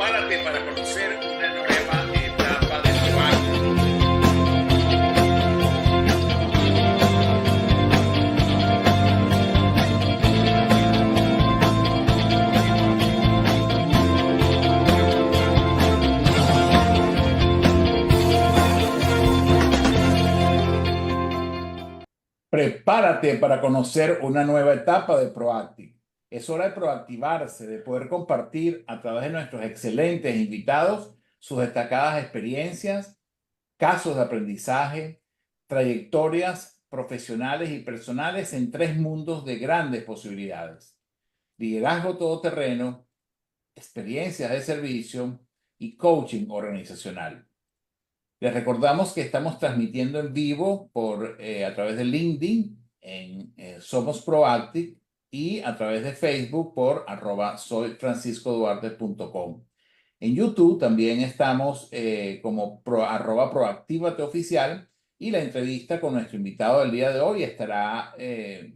Prepárate para conocer una nueva etapa de tu año. Prepárate para conocer una nueva etapa de Proactive. Es hora de proactivarse, de poder compartir a través de nuestros excelentes invitados sus destacadas experiencias, casos de aprendizaje, trayectorias profesionales y personales en tres mundos de grandes posibilidades: liderazgo todoterreno, experiencias de servicio y coaching organizacional. Les recordamos que estamos transmitiendo en vivo a través de LinkedIn en Somos Proactive y a través de Facebook por @soyfranciscoduarte.com. En YouTube también estamos como @proactivate oficial, y la entrevista con nuestro invitado del día de hoy estará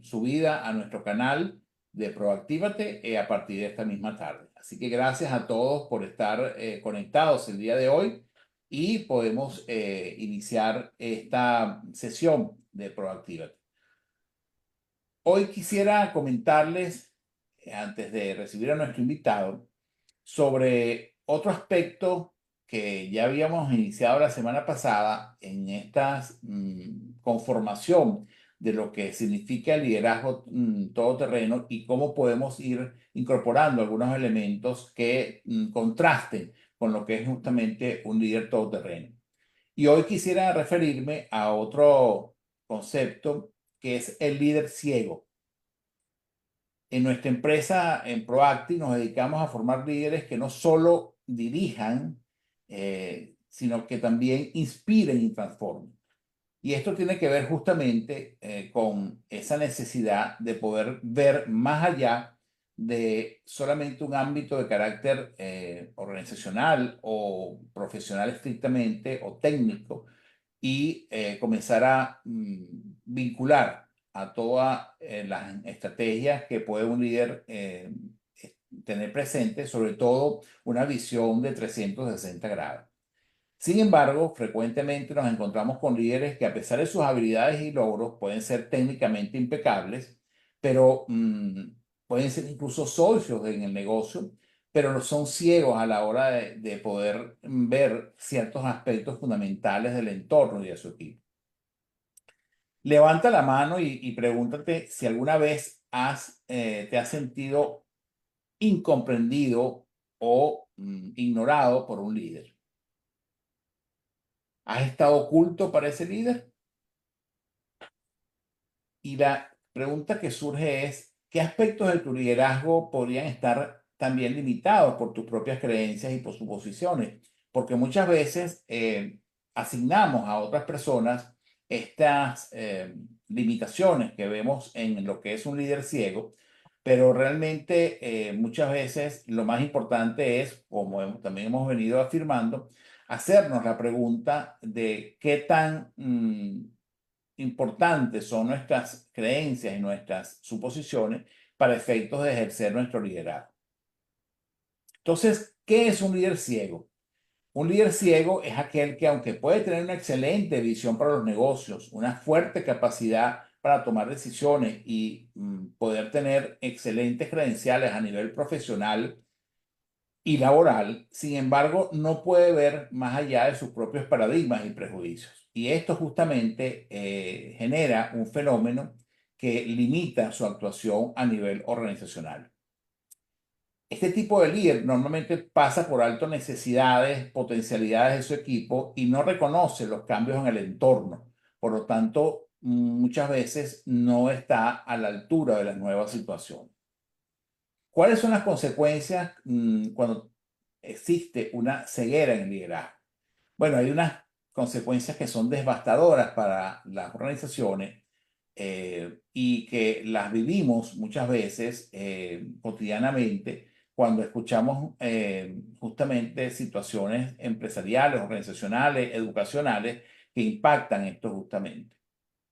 subida a nuestro canal de Proactívate a partir de esta misma tarde. Así que gracias a todos por estar conectados el día de hoy, y podemos iniciar esta sesión de Proactívate. Hoy quisiera comentarles, antes de recibir a nuestro invitado, sobre otro aspecto que ya habíamos iniciado la semana pasada en esta conformación de lo que significa el liderazgo todoterreno, y cómo podemos ir incorporando algunos elementos que contrasten con lo que es justamente un líder todoterreno. Y hoy quisiera referirme a otro concepto, que es el líder ciego. En nuestra empresa, en Proactive, nos dedicamos a formar líderes que no solo dirijan, sino que también inspiren y transformen. Y esto tiene que ver justamente con esa necesidad de poder ver más allá de solamente un ámbito de carácter organizacional o profesional estrictamente o técnico, y comenzar a vincular a todas las estrategias que puede un líder tener presente, sobre todo una visión de 360 grados. Sin embargo, frecuentemente nos encontramos con líderes que, a pesar de sus habilidades y logros, pueden ser técnicamente impecables, pero pueden ser incluso socios en el negocio, pero no son ciegos a la hora de poder ver ciertos aspectos fundamentales del entorno y de su equipo. Levanta la mano y pregúntate si alguna vez te has sentido incomprendido o ignorado por un líder. ¿Has estado oculto para ese líder? Y la pregunta que surge es: ¿qué aspectos de tu liderazgo podrían estar también limitados por tus propias creencias y por suposiciones? Porque muchas veces asignamos a otras personas estas limitaciones que vemos en lo que es un líder ciego, pero realmente muchas veces lo más importante es, como también hemos venido afirmando, hacernos la pregunta de qué tan importantes son nuestras creencias y nuestras suposiciones para efectos de ejercer nuestro liderazgo. Entonces, ¿qué es un líder ciego? Un líder ciego es aquel que, aunque puede tener una excelente visión para los negocios, una fuerte capacidad para tomar decisiones y poder tener excelentes credenciales a nivel profesional y laboral, sin embargo, no puede ver más allá de sus propios paradigmas y prejuicios. Y esto justamente genera un fenómeno que limita su actuación a nivel organizacional. Este tipo de líder normalmente pasa por alto necesidades, potencialidades de su equipo, y no reconoce los cambios en el entorno. Por lo tanto, muchas veces no está a la altura de las nuevas situaciones. ¿Cuáles son las consecuencias cuando existe una ceguera en el liderazgo? Bueno, hay unas consecuencias que son devastadoras para las organizaciones y que las vivimos muchas veces cotidianamente cuando escuchamos justamente situaciones empresariales, organizacionales, educacionales que impactan esto justamente.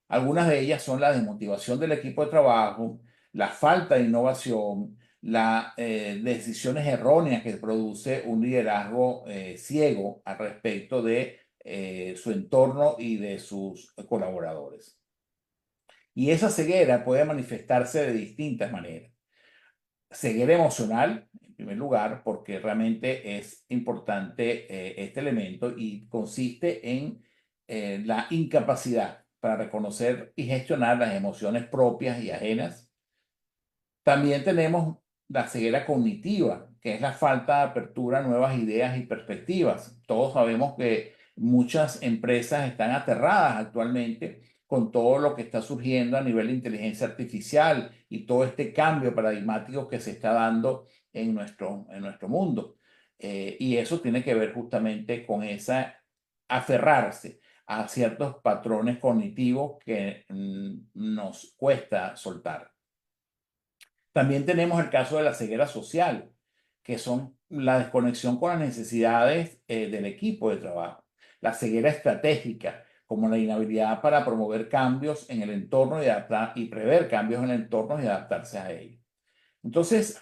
Algunas de ellas son la desmotivación del equipo de trabajo, la falta de innovación, las decisiones erróneas que produce un liderazgo ciego al respecto de su entorno y de sus colaboradores. Y esa ceguera puede manifestarse de distintas maneras. Ceguera emocional, en primer lugar, porque realmente es importante este elemento y consiste en la incapacidad para reconocer y gestionar las emociones propias y ajenas. También tenemos la ceguera cognitiva, que es la falta de apertura a nuevas ideas y perspectivas. Todos sabemos que muchas empresas están aterradas actualmente con todo lo que está surgiendo a nivel de inteligencia artificial y todo este cambio paradigmático que se está dando en nuestro mundo. Y eso tiene que ver justamente con esa aferrarse a ciertos patrones cognitivos que nos cuesta soltar. También tenemos el caso de la ceguera social, que son la desconexión con las necesidades del equipo de trabajo. La ceguera estratégica, como la inhabilidad para promover cambios en el entorno y prever cambios en el entorno y adaptarse a ellos. Entonces,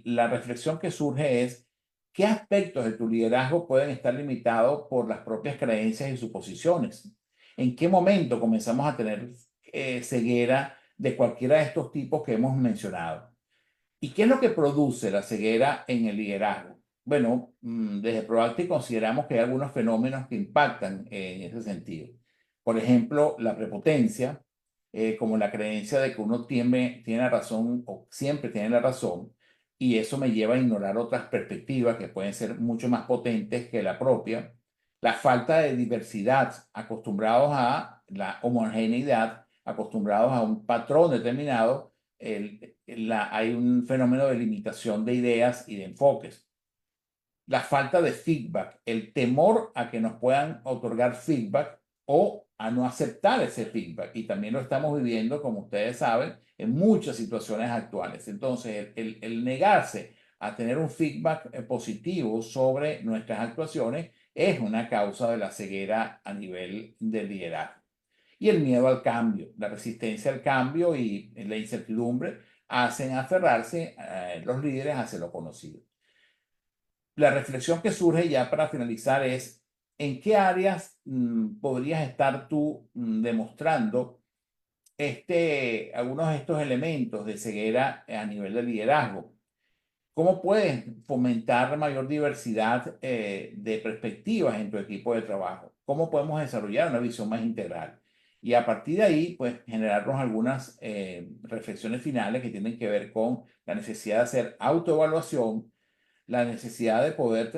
la reflexión que surge es, ¿qué aspectos de tu liderazgo pueden estar limitados por las propias creencias y suposiciones? ¿En qué momento comenzamos a tener ceguera de cualquiera de estos tipos que hemos mencionado? ¿Y qué es lo que produce la ceguera en el liderazgo? Bueno, desde Proactive consideramos que hay algunos fenómenos que impactan en ese sentido. Por ejemplo, la prepotencia, como la creencia de que uno tiene la razón o siempre tiene la razón, y eso me lleva a ignorar otras perspectivas que pueden ser mucho más potentes que la propia. La falta de diversidad, acostumbrados a la homogeneidad, acostumbrados a un patrón determinado, hay un fenómeno de limitación de ideas y de enfoques. La falta de feedback, el temor a que nos puedan otorgar feedback o a no aceptar ese feedback. Y también lo estamos viviendo, como ustedes saben, en muchas situaciones actuales. Entonces, el negarse a tener un feedback positivo sobre nuestras actuaciones es una causa de la ceguera a nivel del liderazgo. Y el miedo al cambio, la resistencia al cambio y la incertidumbre hacen aferrarse los líderes hacia lo conocido. La reflexión que surge ya para finalizar es, ¿en qué áreas podrías estar tú demostrando algunos de estos elementos de ceguera a nivel de liderazgo? ¿Cómo puedes fomentar mayor diversidad de perspectivas en tu equipo de trabajo? ¿Cómo podemos desarrollar una visión más integral? Y a partir de ahí, pues, generarnos algunas reflexiones finales que tienen que ver con la necesidad de hacer autoevaluación, la necesidad de poder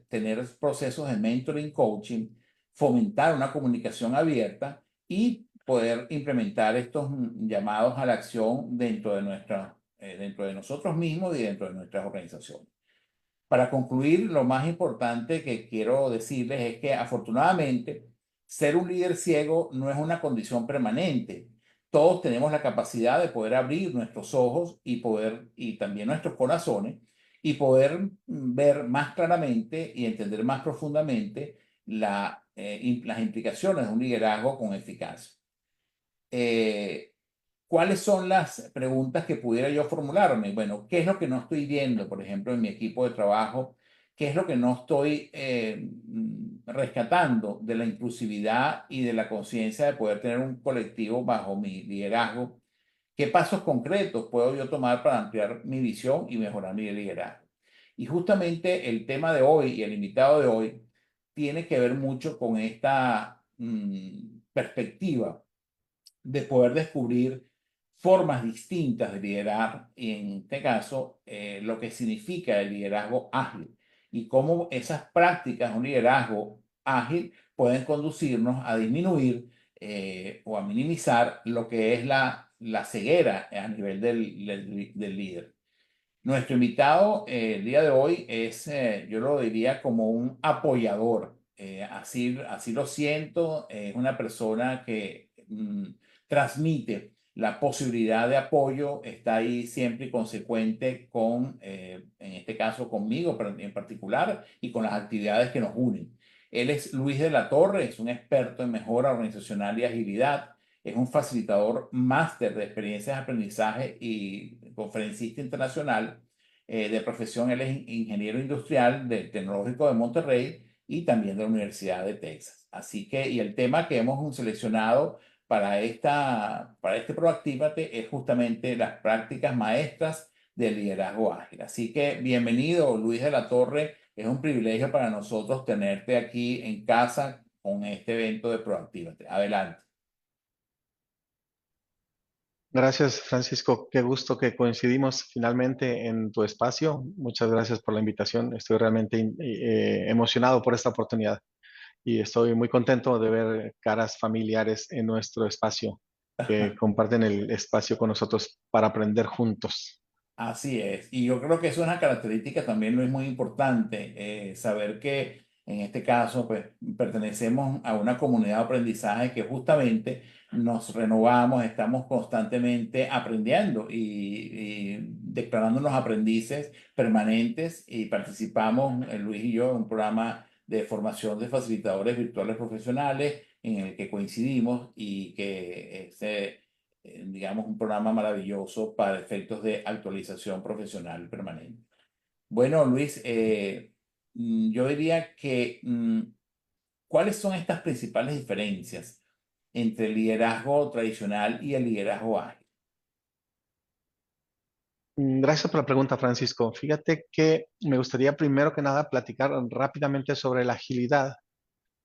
tener procesos de mentoring, coaching, fomentar una comunicación abierta y poder implementar estos llamados a la acción dentro de nosotros mismos y dentro de nuestras organizaciones. Para concluir, lo más importante que quiero decirles es que afortunadamente ser un líder ciego no es una condición permanente. Todos tenemos la capacidad de poder abrir nuestros ojos y también nuestros corazones y poder ver más claramente y entender más profundamente las implicaciones de un liderazgo con eficacia. Eh, ¿Cuáles son las preguntas que pudiera yo formularme? Bueno, ¿qué es lo que no estoy viendo, por ejemplo, en mi equipo de trabajo? ¿Qué es lo que no estoy rescatando de la inclusividad y de la conciencia de poder tener un colectivo bajo mi liderazgo? ¿Qué pasos concretos puedo yo tomar para ampliar mi visión y mejorar mi liderazgo? Y justamente el tema de hoy y el invitado de hoy tiene que ver mucho con esta perspectiva de poder descubrir formas distintas de liderar y en este caso lo que significa el liderazgo ágil y cómo esas prácticas de un liderazgo ágil pueden conducirnos a disminuir o a minimizar lo que es la ceguera a nivel del líder. Nuestro invitado el día de hoy es, yo lo diría como un apoyador. Así lo siento, es una persona que transmite la posibilidad de apoyo, está ahí siempre y consecuente con, en este caso conmigo en particular, y con las actividades que nos unen. Él es Luis de la Torre, es un experto en mejora organizacional y agilidad. Es un facilitador máster de experiencias de aprendizaje y conferencista internacional. de profesión él es ingeniero industrial del Tecnológico de Monterrey y también de la Universidad de Texas. Así que, y el tema que hemos seleccionado para este Proactívate es justamente las prácticas maestras del liderazgo ágil. Así que bienvenido, Luis de la Torre. Es un privilegio para nosotros tenerte aquí en casa con este evento de Proactívate. Adelante. Gracias, Francisco. Qué gusto que coincidimos finalmente en tu espacio. Muchas gracias por la invitación. Estoy realmente emocionado por esta oportunidad y estoy muy contento de ver caras familiares en nuestro espacio que comparten el espacio con nosotros para aprender juntos. Así es, y yo creo que eso es una característica también lo es muy importante, saber que en este caso pues pertenecemos a una comunidad de aprendizaje que justamente nos renovamos, estamos constantemente aprendiendo y declarándonos aprendices permanentes y participamos, Luis y yo, en un programa de formación de facilitadores virtuales profesionales en el que coincidimos y que digamos, un programa maravilloso para efectos de actualización profesional permanente. Bueno, Luis, yo diría que, ¿cuáles son estas principales diferencias entre el liderazgo tradicional y el liderazgo ágil? Gracias por la pregunta, Francisco. Fíjate que me gustaría primero que nada platicar rápidamente sobre la agilidad.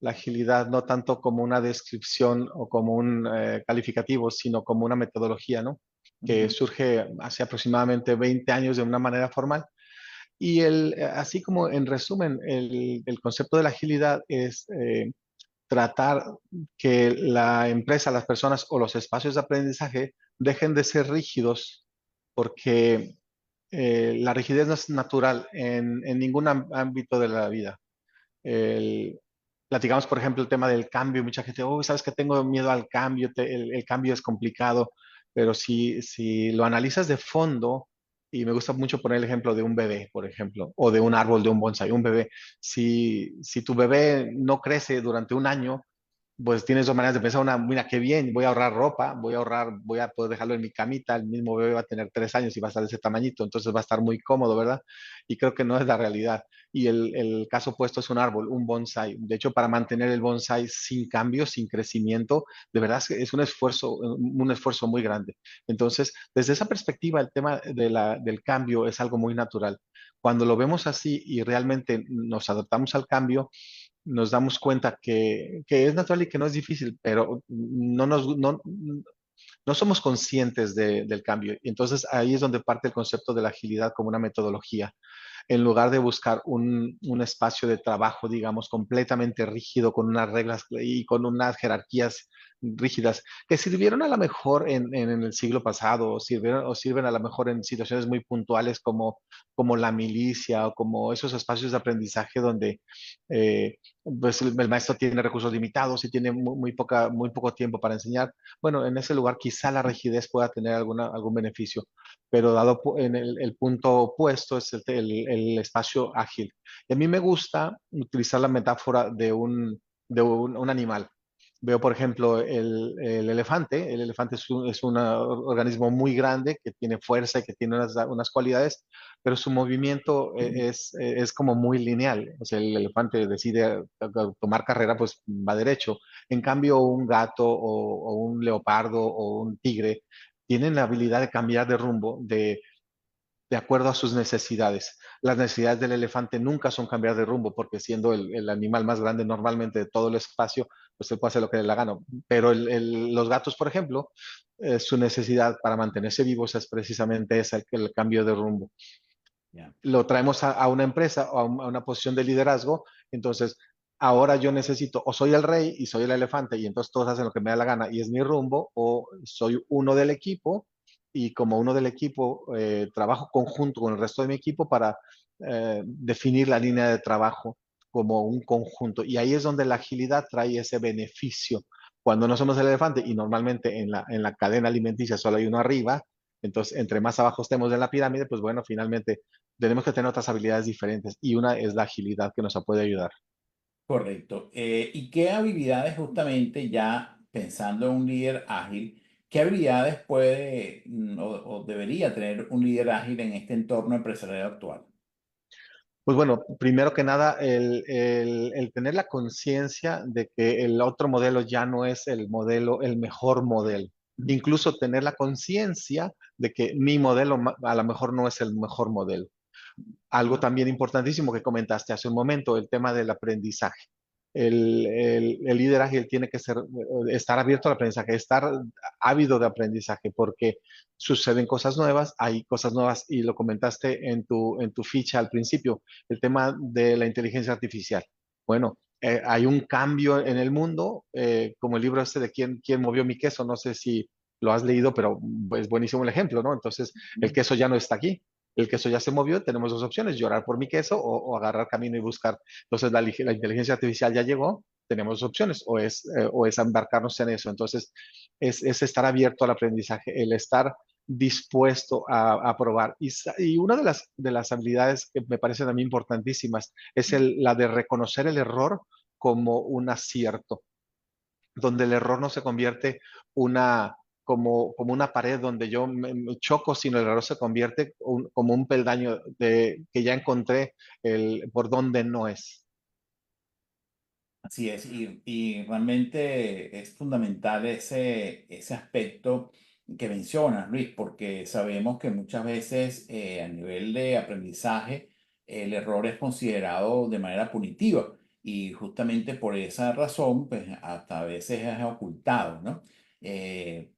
La agilidad no tanto como una descripción o como un calificativo, sino como una metodología, ¿no? Que Ujú. surge hace aproximadamente 20 años de una manera formal. Y así como en resumen, el concepto de la agilidad es tratar que la empresa, las personas o los espacios de aprendizaje dejen de ser rígidos, porque la rigidez no es natural en ningún ámbito de la vida. El- Platicamos, por ejemplo, el tema del cambio. Mucha gente, oh, sabes que tengo miedo al cambio, el cambio es complicado, pero si lo analizas de fondo, y me gusta mucho poner el ejemplo de un bebé, por ejemplo, o de un árbol, de un bonsai, un bebé. Si tu bebé no crece durante un año, pues tienes dos maneras de pensar. Una, mira, qué bien, voy a ahorrar ropa, voy a poder dejarlo en mi camita, el mismo bebé va a tener 3 años y va a estar de ese tamañito, entonces va a estar muy cómodo, ¿verdad? Y creo que no es la realidad. Y el caso opuesto es un árbol, un bonsai. De hecho, para mantener el bonsai sin cambio, sin crecimiento, de verdad es un esfuerzo muy grande. Entonces, desde esa perspectiva, el tema del cambio es algo muy natural. Cuando lo vemos así y realmente nos adaptamos al cambio, nos damos cuenta que es natural y que no es difícil, pero no somos conscientes del cambio. Y entonces ahí es donde parte el concepto de la agilidad como una metodología en lugar de buscar un espacio de trabajo, digamos, completamente rígido, con unas reglas y con unas jerarquías rígidas, que sirvieron a lo mejor en el siglo pasado, o sirven a lo mejor en situaciones muy puntuales como la milicia o como esos espacios de aprendizaje donde pues el maestro tiene recursos limitados y tiene muy poco tiempo para enseñar. Bueno, en ese lugar quizá la rigidez pueda tener algún beneficio, pero en el punto opuesto es el espacio ágil. Y a mí me gusta utilizar la metáfora de un animal. Veo, por ejemplo, el elefante. El elefante es un organismo muy grande que tiene fuerza y que tiene unas cualidades, pero su movimiento es como muy lineal. O sea, el elefante decide tomar carrera, pues va derecho. En cambio, un gato o un leopardo o un tigre tienen la habilidad de cambiar de rumbo de acuerdo a sus necesidades. Las necesidades del elefante nunca son cambiar de rumbo, porque siendo el animal más grande normalmente de todo el espacio, pues él puede hacer lo que le dé la gana. Pero los gatos, por ejemplo, su necesidad para mantenerse vivos es precisamente esa, el cambio de rumbo. Ya. Lo traemos a una empresa o a una posición de liderazgo, entonces ahora yo necesito, o soy el rey y soy el elefante y entonces todos hacen lo que me da la gana y es mi rumbo, o soy uno del equipo y como uno del equipo trabajo conjunto con el resto de mi equipo para definir la línea de trabajo como un conjunto. Y ahí es donde la agilidad trae ese beneficio. Cuando no somos el elefante y normalmente en la cadena alimenticia solo hay uno arriba, entonces entre más abajo estemos en la pirámide, pues bueno, finalmente tenemos que tener otras habilidades diferentes y una es la agilidad que nos puede ayudar. Correcto. ¿Y qué habilidades justamente ya pensando en un líder ágil, ¿qué habilidades puede o debería tener un líder ágil en este entorno empresarial actual? Pues bueno, primero que nada, el tener la conciencia de que el otro modelo ya no es el modelo, el mejor modelo. Incluso tener la conciencia de que mi modelo a lo mejor no es el mejor modelo. Algo también importantísimo que comentaste hace un momento, el tema del aprendizaje. El líder ágil tiene que estar abierto al aprendizaje, estar ávido de aprendizaje, porque suceden cosas nuevas, hay cosas nuevas, y lo comentaste en tu ficha al principio, el tema de la inteligencia artificial. Bueno, hay un cambio en el mundo, como el libro este de ¿Quién movió mi queso? No sé si lo has leído, pero es buenísimo el ejemplo, ¿no? Entonces, el queso ya no está aquí, el queso ya se movió, tenemos dos opciones: llorar por mi queso o agarrar camino y buscar. Entonces, la inteligencia artificial ya llegó, tenemos dos opciones: o es embarcarnos en eso. Entonces, es estar abierto al aprendizaje, el estar dispuesto a probar. Y una de las habilidades que me parecen a mí importantísimas es la de reconocer el error como un acierto, donde el error no se convierte una, como una pared donde yo me choco, sino el error se convierte como un peldaño que ya encontré por donde no es. Así es, y realmente es fundamental ese aspecto que mencionas, Luis, porque sabemos que muchas veces a nivel de aprendizaje el error es considerado de manera punitiva y justamente por esa razón, pues hasta a veces es ocultado, ¿no?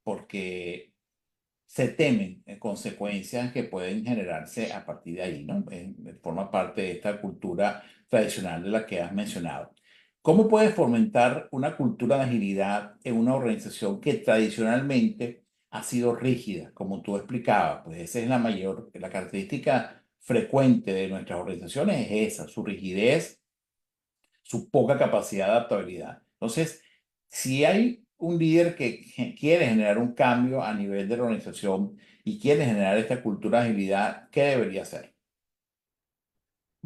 Porque se temen consecuencias que pueden generarse a partir de ahí, ¿no? Forma parte de esta cultura tradicional de la que has mencionado. ¿Cómo puedes fomentar una cultura de agilidad en una organización que tradicionalmente ha sido rígida, como tú explicabas? Pues esa es la característica frecuente de nuestras organizaciones es esa, su rigidez, su poca capacidad de adaptabilidad. Entonces, si hay un líder que quiere generar un cambio a nivel de la organización y quiere generar esta cultura de agilidad, ¿qué debería hacer?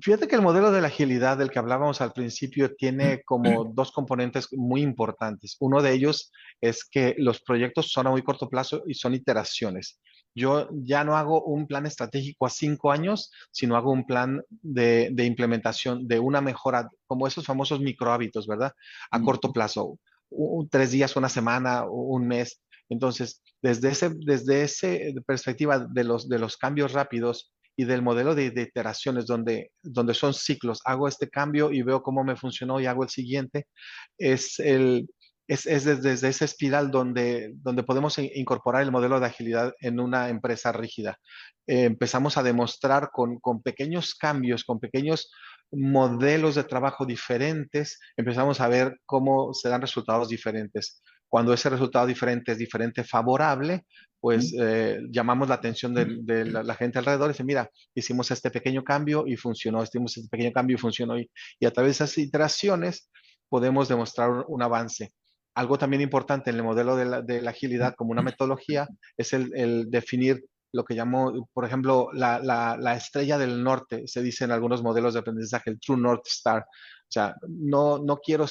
Fíjate que el modelo de la agilidad del que hablábamos al principio tiene como dos componentes muy importantes. Uno de ellos es que los proyectos son a muy corto plazo y son iteraciones. Yo ya no hago un plan estratégico a 5 años, sino hago un plan de implementación de una mejora, como esos famosos microhábitos, ¿verdad? A corto plazo, 3 días, una semana, un mes. Entonces, desde ese perspectiva de los cambios rápidos y del modelo de iteraciones donde son ciclos, hago este cambio y veo cómo me funcionó y hago el siguiente, es, el, es desde esa espiral donde podemos incorporar el modelo de agilidad en una empresa rígida. Empezamos a demostrar con pequeños cambios, con pequeños modelos de trabajo diferentes, empezamos a ver cómo se dan resultados diferentes. Cuando ese resultado diferente es diferente favorable, pues llamamos la atención de la gente alrededor y dice: mira, hicimos este pequeño cambio y funcionó, hicimos este pequeño cambio y funcionó. Y a través de esas iteraciones podemos demostrar un avance. Algo también importante en el modelo de la agilidad como una metodología es el definir lo que llamo, por ejemplo, la estrella del norte, se dice en algunos modelos de aprendizaje, el True North Star. O sea, no quiero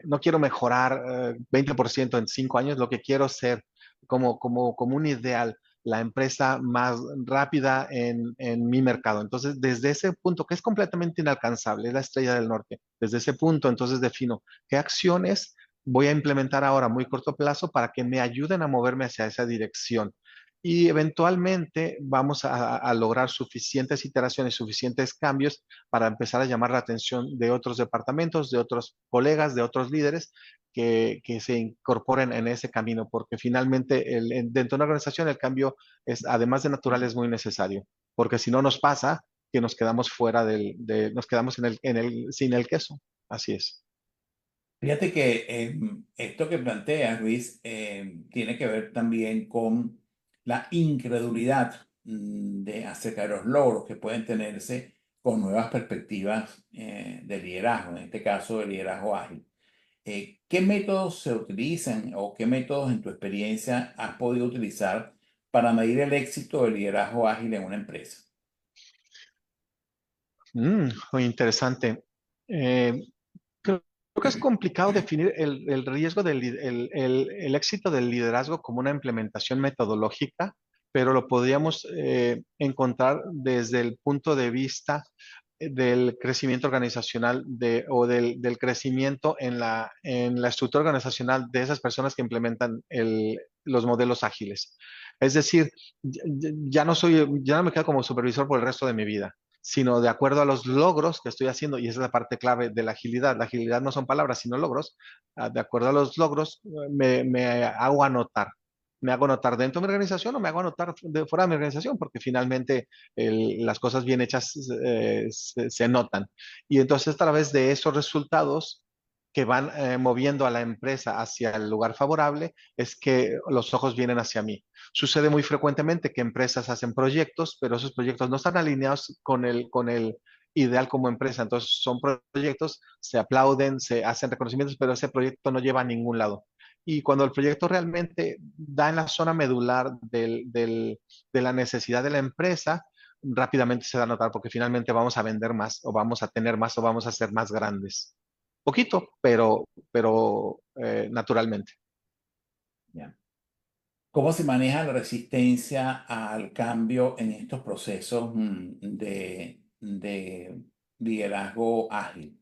no quiero mejorar 20% en 5 años, lo que quiero ser como un ideal, la empresa más rápida en mi mercado. Entonces, desde ese punto, que es completamente inalcanzable, es la estrella del norte, desde ese punto, entonces defino qué acciones voy a implementar ahora a muy corto plazo para que me ayuden a moverme hacia esa dirección. Y eventualmente vamos a lograr suficientes iteraciones, suficientes cambios para empezar a llamar la atención de otros departamentos, de otros colegas, de otros líderes que se incorporen en ese camino, porque finalmente dentro de una organización el cambio es, además de natural, es muy necesario, porque si no nos pasa que nos quedamos fuera nos quedamos sin el queso. Así es. Fíjate que esto que planteas, Luis, tiene que ver también con la incredulidad acerca de los logros que pueden tenerse con nuevas perspectivas de liderazgo, en este caso de liderazgo ágil. ¿Qué métodos se utilizan o qué métodos en tu experiencia has podido utilizar para medir el éxito del liderazgo ágil en una empresa? Muy interesante. Eh, Creo que es complicado definir el riesgo el éxito del liderazgo como una implementación metodológica, pero lo podríamos encontrar desde el punto de vista del crecimiento organizacional o del crecimiento en la estructura organizacional de esas personas que implementan los modelos ágiles. Es decir, ya no me quedo como supervisor por el resto de mi vida, sino de acuerdo a los logros que estoy haciendo, y esa es la parte clave de la agilidad. La agilidad no son palabras, sino logros. De acuerdo a los logros, me hago anotar. Me hago notar dentro de mi organización o me hago notar fuera de mi organización, porque finalmente las cosas bien hechas se notan. Y entonces, a través de esos resultados que van moviendo a la empresa hacia el lugar favorable, es que los ojos vienen hacia mí. Sucede muy frecuentemente que empresas hacen proyectos, pero esos proyectos no están alineados con el ideal como empresa. Entonces son proyectos, se aplauden, se hacen reconocimientos, pero ese proyecto no lleva a ningún lado. Y cuando el proyecto realmente da en la zona medular de la necesidad de la empresa, rápidamente se da a notar porque finalmente vamos a vender más o vamos a tener más o vamos a ser más grandes. Poquito, pero naturalmente. Ya. ¿Cómo se maneja la resistencia al cambio en estos procesos de liderazgo ágil?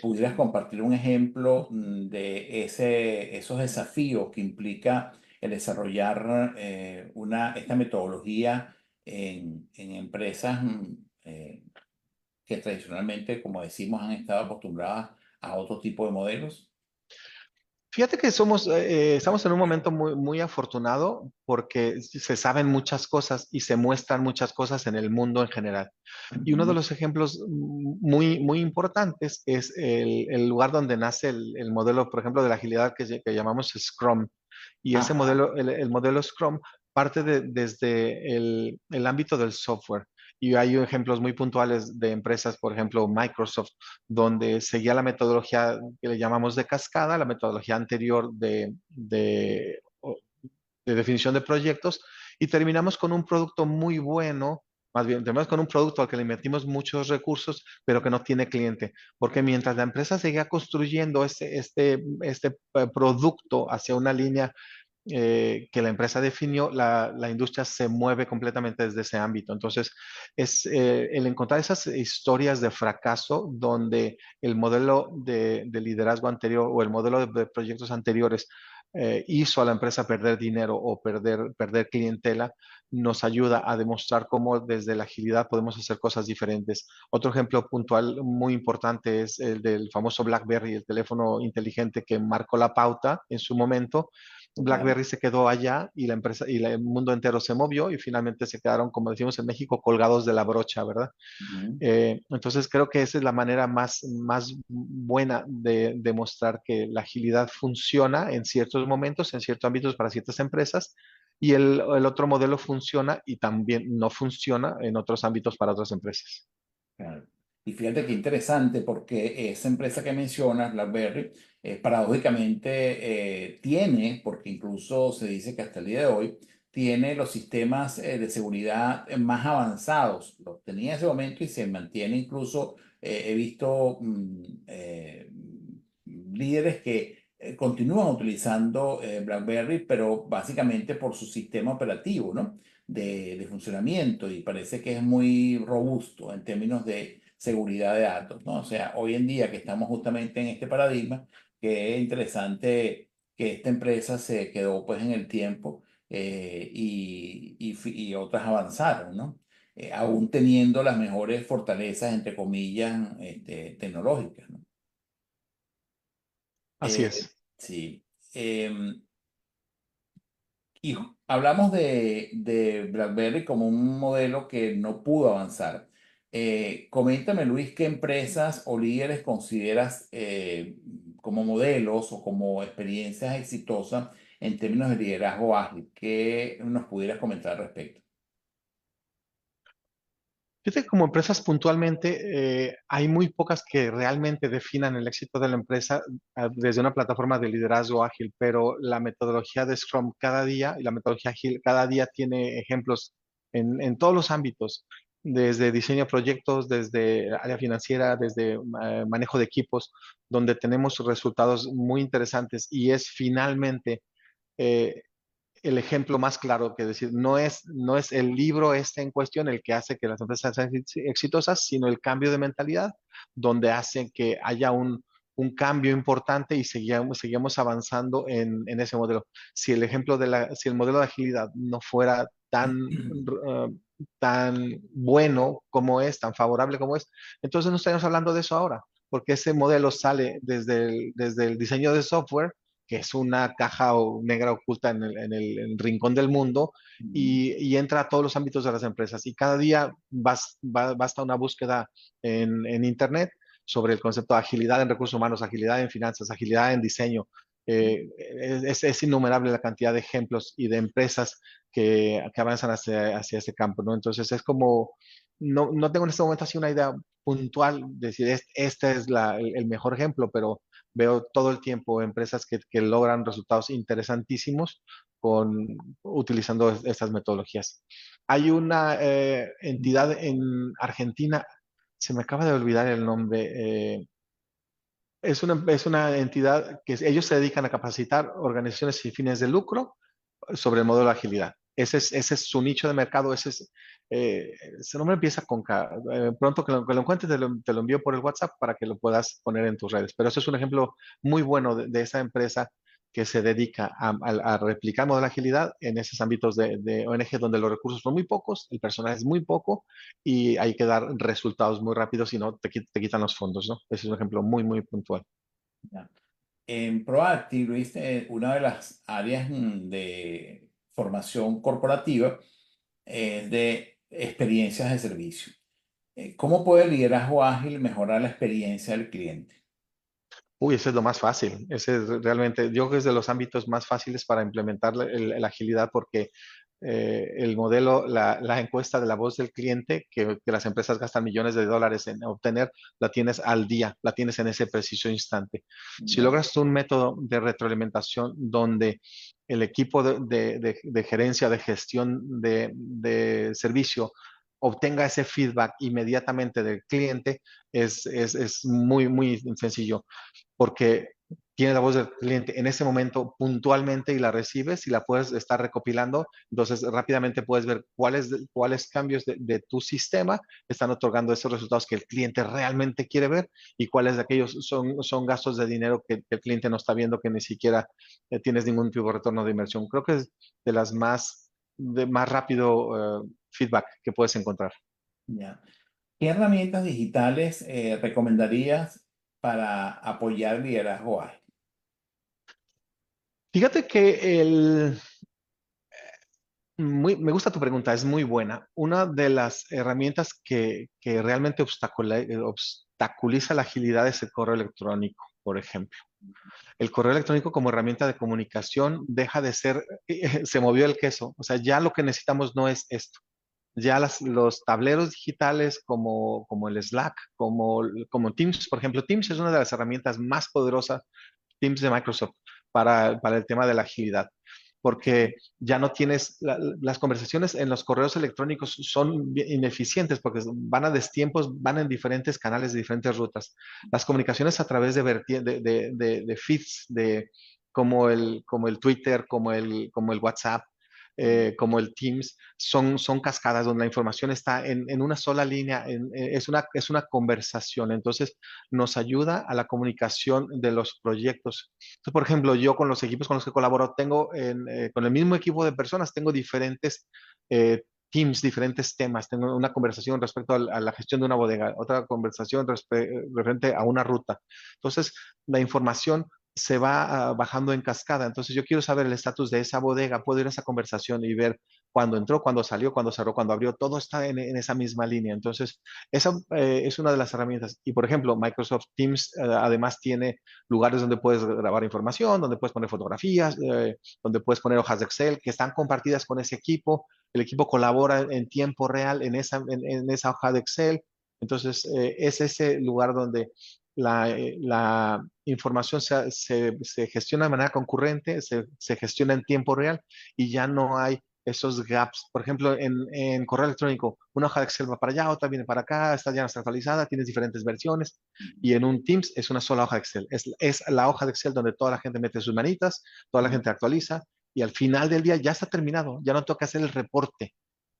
¿Pudieras compartir un ejemplo de esos desafíos que implica el desarrollar esta metodología en empresas que tradicionalmente, como decimos, han estado acostumbradas a otro tipo de modelos? Fíjate que estamos en un momento muy afortunado porque se saben muchas cosas y se muestran muchas cosas en el mundo en general. Y uno de Ujú. los ejemplos muy importantes es el lugar donde nace el modelo, por ejemplo, de la agilidad que llamamos Scrum. Y ese Ajá. modelo, el modelo Scrum, parte desde el ámbito del software. Y hay ejemplos muy puntuales de empresas, por ejemplo, Microsoft, donde seguía la metodología que le llamamos de cascada, la metodología anterior de definición de proyectos, y terminamos con un producto muy bueno. Más bien, terminamos con un producto al que le invertimos muchos recursos, pero que no tiene cliente. Porque mientras la empresa seguía construyendo producto hacia una línea que la empresa definió, la industria se mueve completamente desde ese ámbito. Entonces, es el encontrar esas historias de fracaso donde el modelo de liderazgo anterior o el modelo de proyectos anteriores hizo a la empresa perder dinero o perder clientela, nos ayuda a demostrar cómo desde la agilidad podemos hacer cosas diferentes. Otro ejemplo puntual muy importante es el del famoso BlackBerry, el teléfono inteligente que marcó la pauta en su momento. Claro. BlackBerry se quedó allá y la empresa el mundo entero se movió y finalmente se quedaron, como decimos en México, colgados de la brocha, ¿verdad? Ujú. Entonces creo que esa es la manera más buena de demostrar que la agilidad funciona en ciertos momentos, en ciertos ámbitos para ciertas empresas, y el otro modelo funciona y también no funciona en otros ámbitos para otras empresas. Claro. Y fíjate qué interesante porque esa empresa que mencionas, BlackBerry, paradójicamente tiene, porque incluso se dice que hasta el día de hoy, tiene los sistemas de seguridad más avanzados. Los tenía en ese momento y se mantiene incluso, he visto líderes que continúan utilizando BlackBerry, pero básicamente por su sistema operativo, ¿no? De funcionamiento y parece que es muy robusto en términos de seguridad de datos, ¿no? O sea, hoy en día que estamos justamente en este paradigma, que es interesante que esta empresa se quedó pues en el tiempo y otras avanzaron, ¿no? Aún teniendo las mejores fortalezas, entre comillas, tecnológicas, ¿no? Así es. Sí. Y hablamos de BlackBerry como un modelo que no pudo avanzar. Coméntame, Luis, ¿qué empresas o líderes consideras como modelos o como experiencias exitosas en términos de liderazgo ágil? ¿Qué nos pudieras comentar al respecto? Fíjate que como empresas puntualmente, hay muy pocas que realmente definan el éxito de la empresa desde una plataforma de liderazgo ágil, pero la metodología de Scrum cada día y la metodología ágil cada día tiene ejemplos en todos los ámbitos. desde diseño de proyectos, desde área financiera, desde manejo de equipos, donde tenemos resultados muy interesantes y es finalmente eh, el ejemplo más claro que decir, no es el libro este en cuestión el que hace que las empresas sean exitosas, sino el cambio de mentalidad, donde hace que haya un cambio importante y seguimos avanzando en ese modelo. Si el modelo de agilidad no fuera tan bueno como es, tan favorable como es, entonces no estaríamos hablando de eso ahora, porque ese modelo sale desde el diseño de software, que es una caja negra oculta en el rincón del mundo, y entra a todos los ámbitos de las empresas. Y cada día basta una búsqueda en Internet sobre el concepto de agilidad en recursos humanos, agilidad en finanzas, agilidad en diseño. Es innumerable la cantidad de ejemplos y de empresas que avanzan hacia ese campo, ¿no? Entonces es como, no tengo en este momento así una idea puntual, de decir, este es el mejor ejemplo, pero veo todo el tiempo empresas que logran resultados interesantísimos utilizando estas metodologías. Hay una entidad en Argentina, se me acaba de olvidar el nombre, es una entidad que ellos se dedican a capacitar organizaciones sin fines de lucro sobre el modelo de agilidad. Ese es su nicho de mercado, ese nombre empieza con K. Pronto que lo encuentres, te lo envío por el WhatsApp para que lo puedas poner en tus redes. Pero eso es un ejemplo muy bueno de esa empresa que se dedica a replicar modelo de agilidad en esos ámbitos de ONG donde los recursos son muy pocos, el personal es muy poco y hay que dar resultados muy rápidos, si no te quitan los fondos, ¿no? Ese es un ejemplo muy, muy puntual. Ya. En Proactive, Luis, una de las áreas de formación corporativa es de experiencias de servicio. ¿Cómo puede el liderazgo ágil mejorar la experiencia del cliente? Uy, ese es lo más fácil. Ese es realmente, yo creo que es de los ámbitos más fáciles para implementar la agilidad porque el modelo, la encuesta de la voz del cliente que las empresas gastan millones de dólares en obtener, la tienes al día, la tienes en ese preciso instante. Si Ya. logras un método de retroalimentación donde el equipo de gerencia, de gestión de servicio obtenga ese feedback inmediatamente del cliente, es muy, muy sencillo porque tienes la voz del cliente en ese momento puntualmente y la recibes y la puedes estar recopilando. Entonces, rápidamente puedes ver cuáles cambios de tu sistema están otorgando esos resultados que el cliente realmente quiere ver y cuáles de aquellos son gastos de dinero que el cliente no está viendo, que ni siquiera tienes ningún tipo de retorno de inversión. Creo que es de las más rápido feedback que puedes encontrar. Ya. ¿Qué herramientas digitales recomendarías para apoyar el liderazgo ágil? Fíjate que me gusta tu pregunta, es muy buena. Una de las herramientas que realmente obstaculiza la agilidad es el correo electrónico, por ejemplo. El correo electrónico como herramienta de comunicación deja de ser, se movió el queso. O sea, ya lo que necesitamos no es esto. Ya los tableros digitales como el Slack, como Teams, por ejemplo, Teams es una de las herramientas más poderosas, Teams de Microsoft, para el tema de la agilidad, porque ya no tienes, las conversaciones en los correos electrónicos son ineficientes porque van a destiempos, van en diferentes canales, de diferentes rutas. Las comunicaciones a través de feeds, como el Twitter, como el WhatsApp, como el Teams, son cascadas donde la información está en una sola línea, es una conversación. Entonces, nos ayuda a la comunicación de los proyectos. Entonces, por ejemplo, yo con los equipos con los que colaboro, con el mismo equipo de personas, tengo diferentes teams, diferentes temas. Tengo una conversación respecto a la gestión de una bodega, otra conversación referente a una ruta. Entonces, la información se va bajando en cascada. Entonces, yo quiero saber el estatus de esa bodega, puedo ir a esa conversación y ver cuándo entró, cuándo salió, cuándo cerró, cuándo abrió, todo está en esa misma línea. Entonces, esa es una de las herramientas. Y, por ejemplo, Microsoft Teams además tiene lugares donde puedes grabar información, donde puedes poner fotografías, donde puedes poner hojas de Excel que están compartidas con ese equipo. El equipo colabora en tiempo real en esa hoja de Excel. Entonces, es ese lugar donde la información se gestiona de manera concurrente, se gestiona en tiempo real y ya no hay esos gaps. Por ejemplo, en correo electrónico, una hoja de Excel va para allá, otra viene para acá, esta ya no está actualizada, tienes diferentes versiones. Y en un Teams es una sola hoja de Excel. Es la hoja de Excel donde toda la gente mete sus manitas, toda la gente actualiza y al final del día ya está terminado, ya no tengo que hacer el reporte.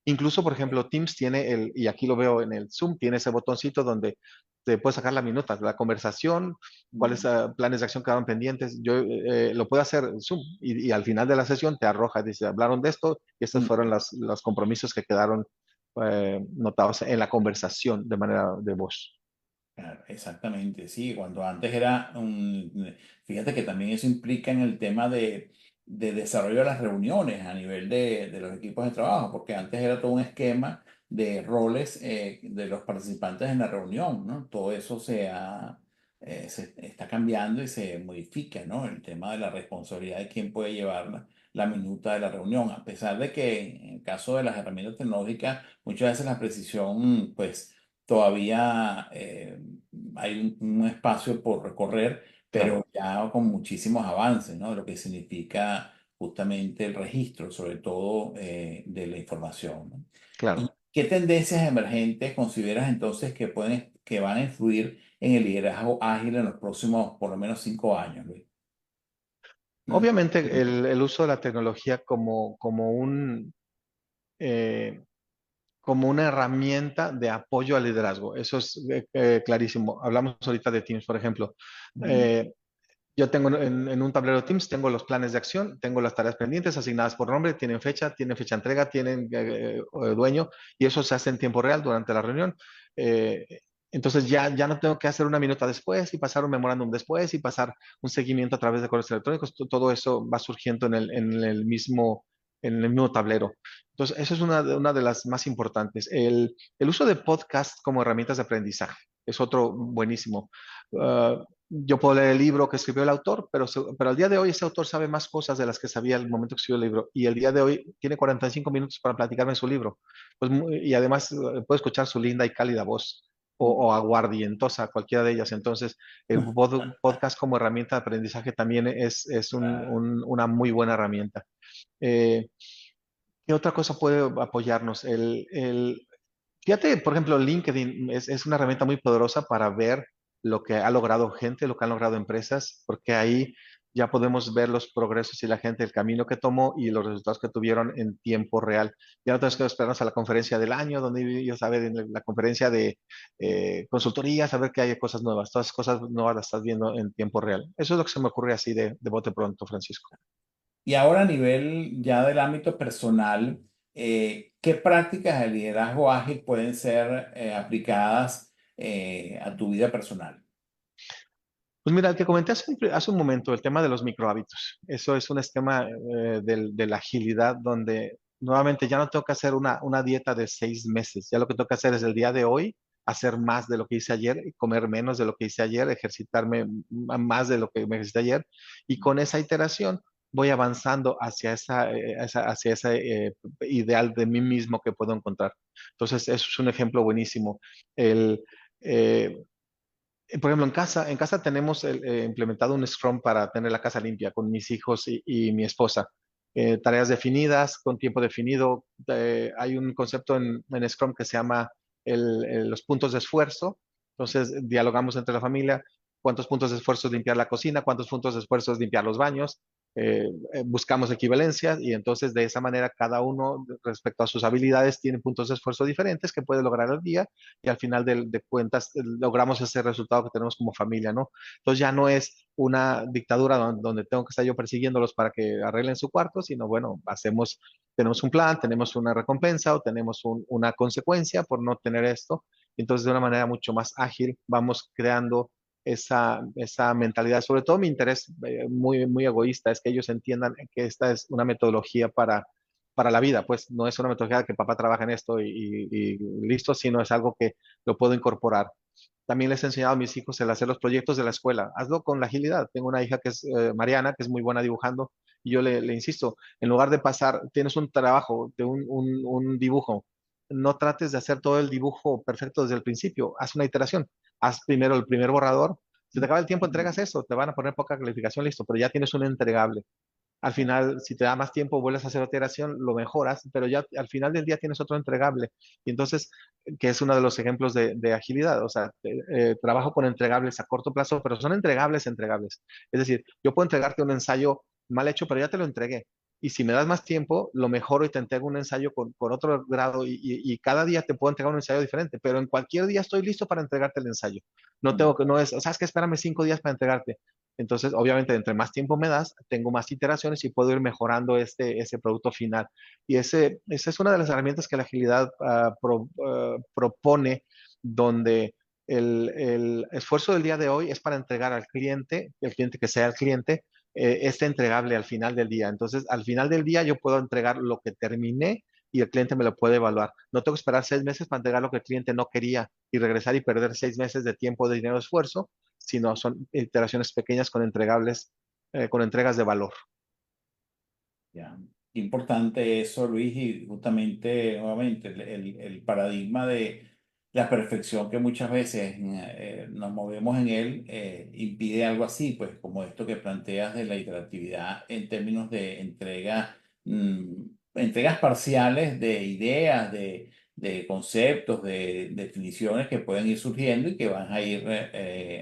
Incluso, por ejemplo, Teams tiene y aquí lo veo en el Zoom, tiene ese botoncito donde te puedes sacar la minuta, la conversación, cuáles planes de acción quedaron pendientes. Yo lo puedo hacer en Zoom y al final de la sesión te arroja, dice, hablaron de esto y estos fueron los compromisos que quedaron notados en la conversación de manera de voz. Claro, exactamente, sí, cuando antes era fíjate que también eso implica en el tema de desarrollo de las reuniones a nivel de los equipos de trabajo, porque antes era todo un esquema de roles de los participantes en la reunión, ¿no? Todo eso se está cambiando y se modifica, ¿no? El tema de la responsabilidad de quién puede llevar la minuta de la reunión, a pesar de que en el caso de las herramientas tecnológicas, muchas veces la precisión, pues todavía hay un espacio por recorrer, Claro, pero ya con muchísimos avances, ¿no? Lo que significa justamente el registro, sobre todo de la información, ¿no? ¿Y claro. qué tendencias emergentes consideras entonces que van a influir en el liderazgo ágil en los próximos, por lo menos, 5 años, Luis? ¿Mm? Obviamente el uso de la tecnología eh, como una herramienta de apoyo al liderazgo. Eso es clarísimo. Hablamos ahorita de Teams, por ejemplo. Ujú. Eh, yo tengo en un tablero Teams, tengo los planes de acción, tengo las tareas pendientes asignadas por nombre, tienen fecha de entrega, tienen dueño, y eso se hace en tiempo real durante la reunión. Eh, entonces ya no tengo que hacer una minuta después y pasar un memorándum después y pasar un seguimiento a través de correos electrónicos. Todo eso va surgiendo en el mismo tablero. Entonces, eso es una de las más importantes. El uso de podcast como herramientas de aprendizaje es otro buenísimo. Yo puedo leer el libro que escribió el autor, pero al día de hoy ese autor sabe más cosas de las que sabía al momento que escribió el libro. Y el día de hoy tiene 45 minutos para platicarme su libro. Pues, y además puedo escuchar su linda y cálida voz o aguardientosa, cualquiera de ellas. Entonces, el podcast como herramienta de aprendizaje también es una muy buena herramienta. Eh, ¿Qué otra cosa puede apoyarnos? Fíjate, por ejemplo, LinkedIn es una herramienta muy poderosa para ver lo que ha logrado gente, lo que han logrado empresas, porque ahí ya podemos ver los progresos y la gente, el camino que tomó y los resultados que tuvieron en tiempo real. Ya no tenemos que esperarnos a la conferencia del año, donde yo sabe, en la conferencia de consultoría, saber que hay cosas nuevas. Todas las cosas nuevas las estás viendo en tiempo real. Eso es lo que se me ocurre así de bote pronto, Francisco. Y ahora a nivel ya del ámbito personal, ¿qué prácticas de liderazgo ágil pueden ser aplicadas a tu vida personal? Pues mira, te comenté hace un momento el tema de los microhábitos. Eso es un esquema de la agilidad donde nuevamente ya no tengo que hacer una dieta de 6 meses. Ya lo que tengo que hacer es el día de hoy hacer más de lo que hice ayer, comer menos de lo que hice ayer, ejercitarme más de lo que me ejercité ayer. Y con esa iteración voy avanzando hacia ese ideal de mí mismo que puedo encontrar. Entonces, eso es un ejemplo buenísimo. El, eh, por ejemplo, en casa tenemos implementado un Scrum para tener la casa limpia con mis hijos y mi esposa. Tareas definidas, con tiempo definido. Hay un concepto en Scrum que se llama los puntos de esfuerzo. Entonces, dialogamos entre la familia. ¿Cuántos puntos de esfuerzo es limpiar la cocina? ¿Cuántos puntos de esfuerzo es limpiar los baños? Buscamos equivalencias y entonces de esa manera cada uno respecto a sus habilidades tiene puntos de esfuerzo diferentes que puede lograr al día y al final de cuentas logramos ese resultado que tenemos como familia, ¿no? Entonces ya no es una dictadura donde tengo que estar yo persiguiéndolos para que arreglen su cuarto, sino bueno, tenemos un plan, tenemos una recompensa o tenemos una consecuencia por no tener esto. Entonces de una manera mucho más ágil vamos creando esa mentalidad. Sobre todo mi interés muy, muy egoísta es que ellos entiendan que esta es una metodología para la vida, pues no es una metodología que papá trabaja en esto y listo, sino es algo que lo puedo incorporar. También les he enseñado a mis hijos el hacer los proyectos de la escuela. Hazlo con la agilidad. Tengo una hija que es Mariana, que es muy buena dibujando, y yo le insisto, en lugar de pasar, tienes un trabajo de un dibujo, no trates de hacer todo el dibujo perfecto desde el principio, haz una iteración. Haz primero el primer borrador. Si te acaba el tiempo, entregas eso, te van a poner poca calificación, listo, pero ya tienes un entregable. Al final, si te da más tiempo, vuelves a hacer otra iteración, lo mejoras, pero ya al final del día tienes otro entregable. Y entonces, que es uno de los ejemplos de agilidad, o sea, trabajo con entregables a corto plazo, pero son entregables. Es decir, yo puedo entregarte un ensayo mal hecho, pero ya te lo entregué. Y si me das más tiempo, lo mejoro y te entrego un ensayo con otro grado y cada día te puedo entregar un ensayo diferente, pero en cualquier día estoy listo para entregarte el ensayo. No tengo que, no es, o sea, es que espérame 5 días para entregarte. Entonces, obviamente, entre más tiempo me das, tengo más iteraciones y puedo ir mejorando ese producto final. Y esa es una de las herramientas que la agilidad propone, donde el esfuerzo del día de hoy es para entregar al cliente, el cliente que sea el cliente, este entregable al final del día. Entonces, al final del día yo puedo entregar lo que terminé y el cliente me lo puede evaluar. No tengo que esperar 6 meses para entregar lo que el cliente no quería y regresar y perder 6 meses de tiempo, de dinero, de esfuerzo, sino son iteraciones pequeñas con entregables, con entregas de valor. Ya. Importante eso, Luis, y justamente, nuevamente, el paradigma de la perfección que muchas veces nos movemos en él impide algo así, pues como esto que planteas de la iteratividad en términos de entregas parciales de ideas, de conceptos, de definiciones que pueden ir surgiendo y que van a ir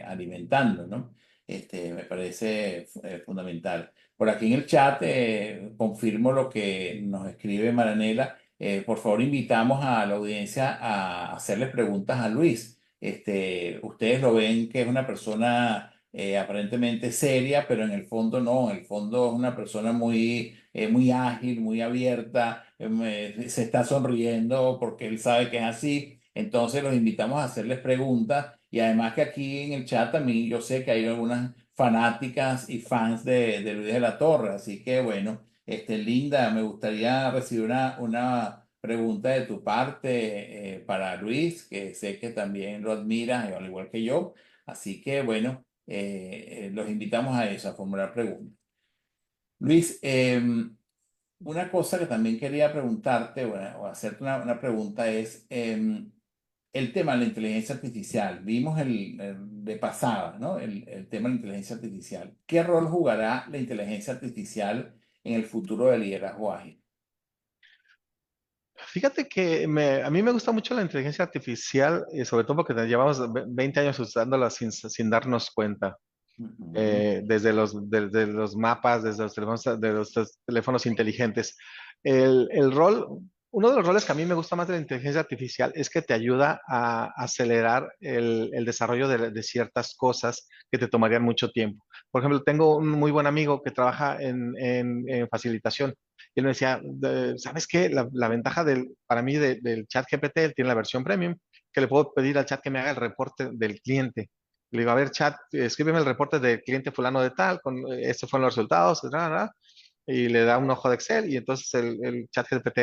alimentando, ¿no? Me parece fundamental. Por aquí en el chat confirmo lo que nos escribe Maranela. Por favor, invitamos a la audiencia a hacerles preguntas a Luis. Ustedes lo ven que es una persona aparentemente seria, pero en el fondo no. En el fondo es una persona muy ágil, muy abierta. Se está sonriendo porque él sabe que es así. Entonces los invitamos a hacerles preguntas. Y además que aquí en el chat también yo sé que hay algunas fanáticas y fans de Luis de la Torre. Así que bueno, Linda, me gustaría recibir una pregunta de tu parte para Luis, que sé que también lo admiras, al igual que yo. Así que bueno, los invitamos a eso, a formular preguntas. Luis, una cosa que también quería preguntarte o hacerte una pregunta es el tema de la inteligencia artificial. Vimos de pasada, ¿no? El tema de la inteligencia artificial. ¿Qué rol jugará la inteligencia artificial en el futuro del liderazgo ágil? Fíjate que a mí me gusta mucho la inteligencia artificial, sobre todo porque llevamos 20 años usándola sin darnos cuenta. Ujú. Desde los mapas, desde los teléfonos inteligentes. El rol, uno de los roles que a mí me gusta más de la inteligencia artificial es que te ayuda a acelerar el desarrollo de ciertas cosas que te tomarían mucho tiempo. Por ejemplo, tengo un muy buen amigo que trabaja en facilitación. Y él me decía, ¿sabes qué? La ventaja para mí del chat GPT, él tiene la versión premium, que le puedo pedir al chat que me haga el reporte del cliente. Le digo, a ver, chat, escríbeme el reporte del cliente fulano de tal, estos fueron los resultados, y le da un ojo de Excel y entonces el chat GPT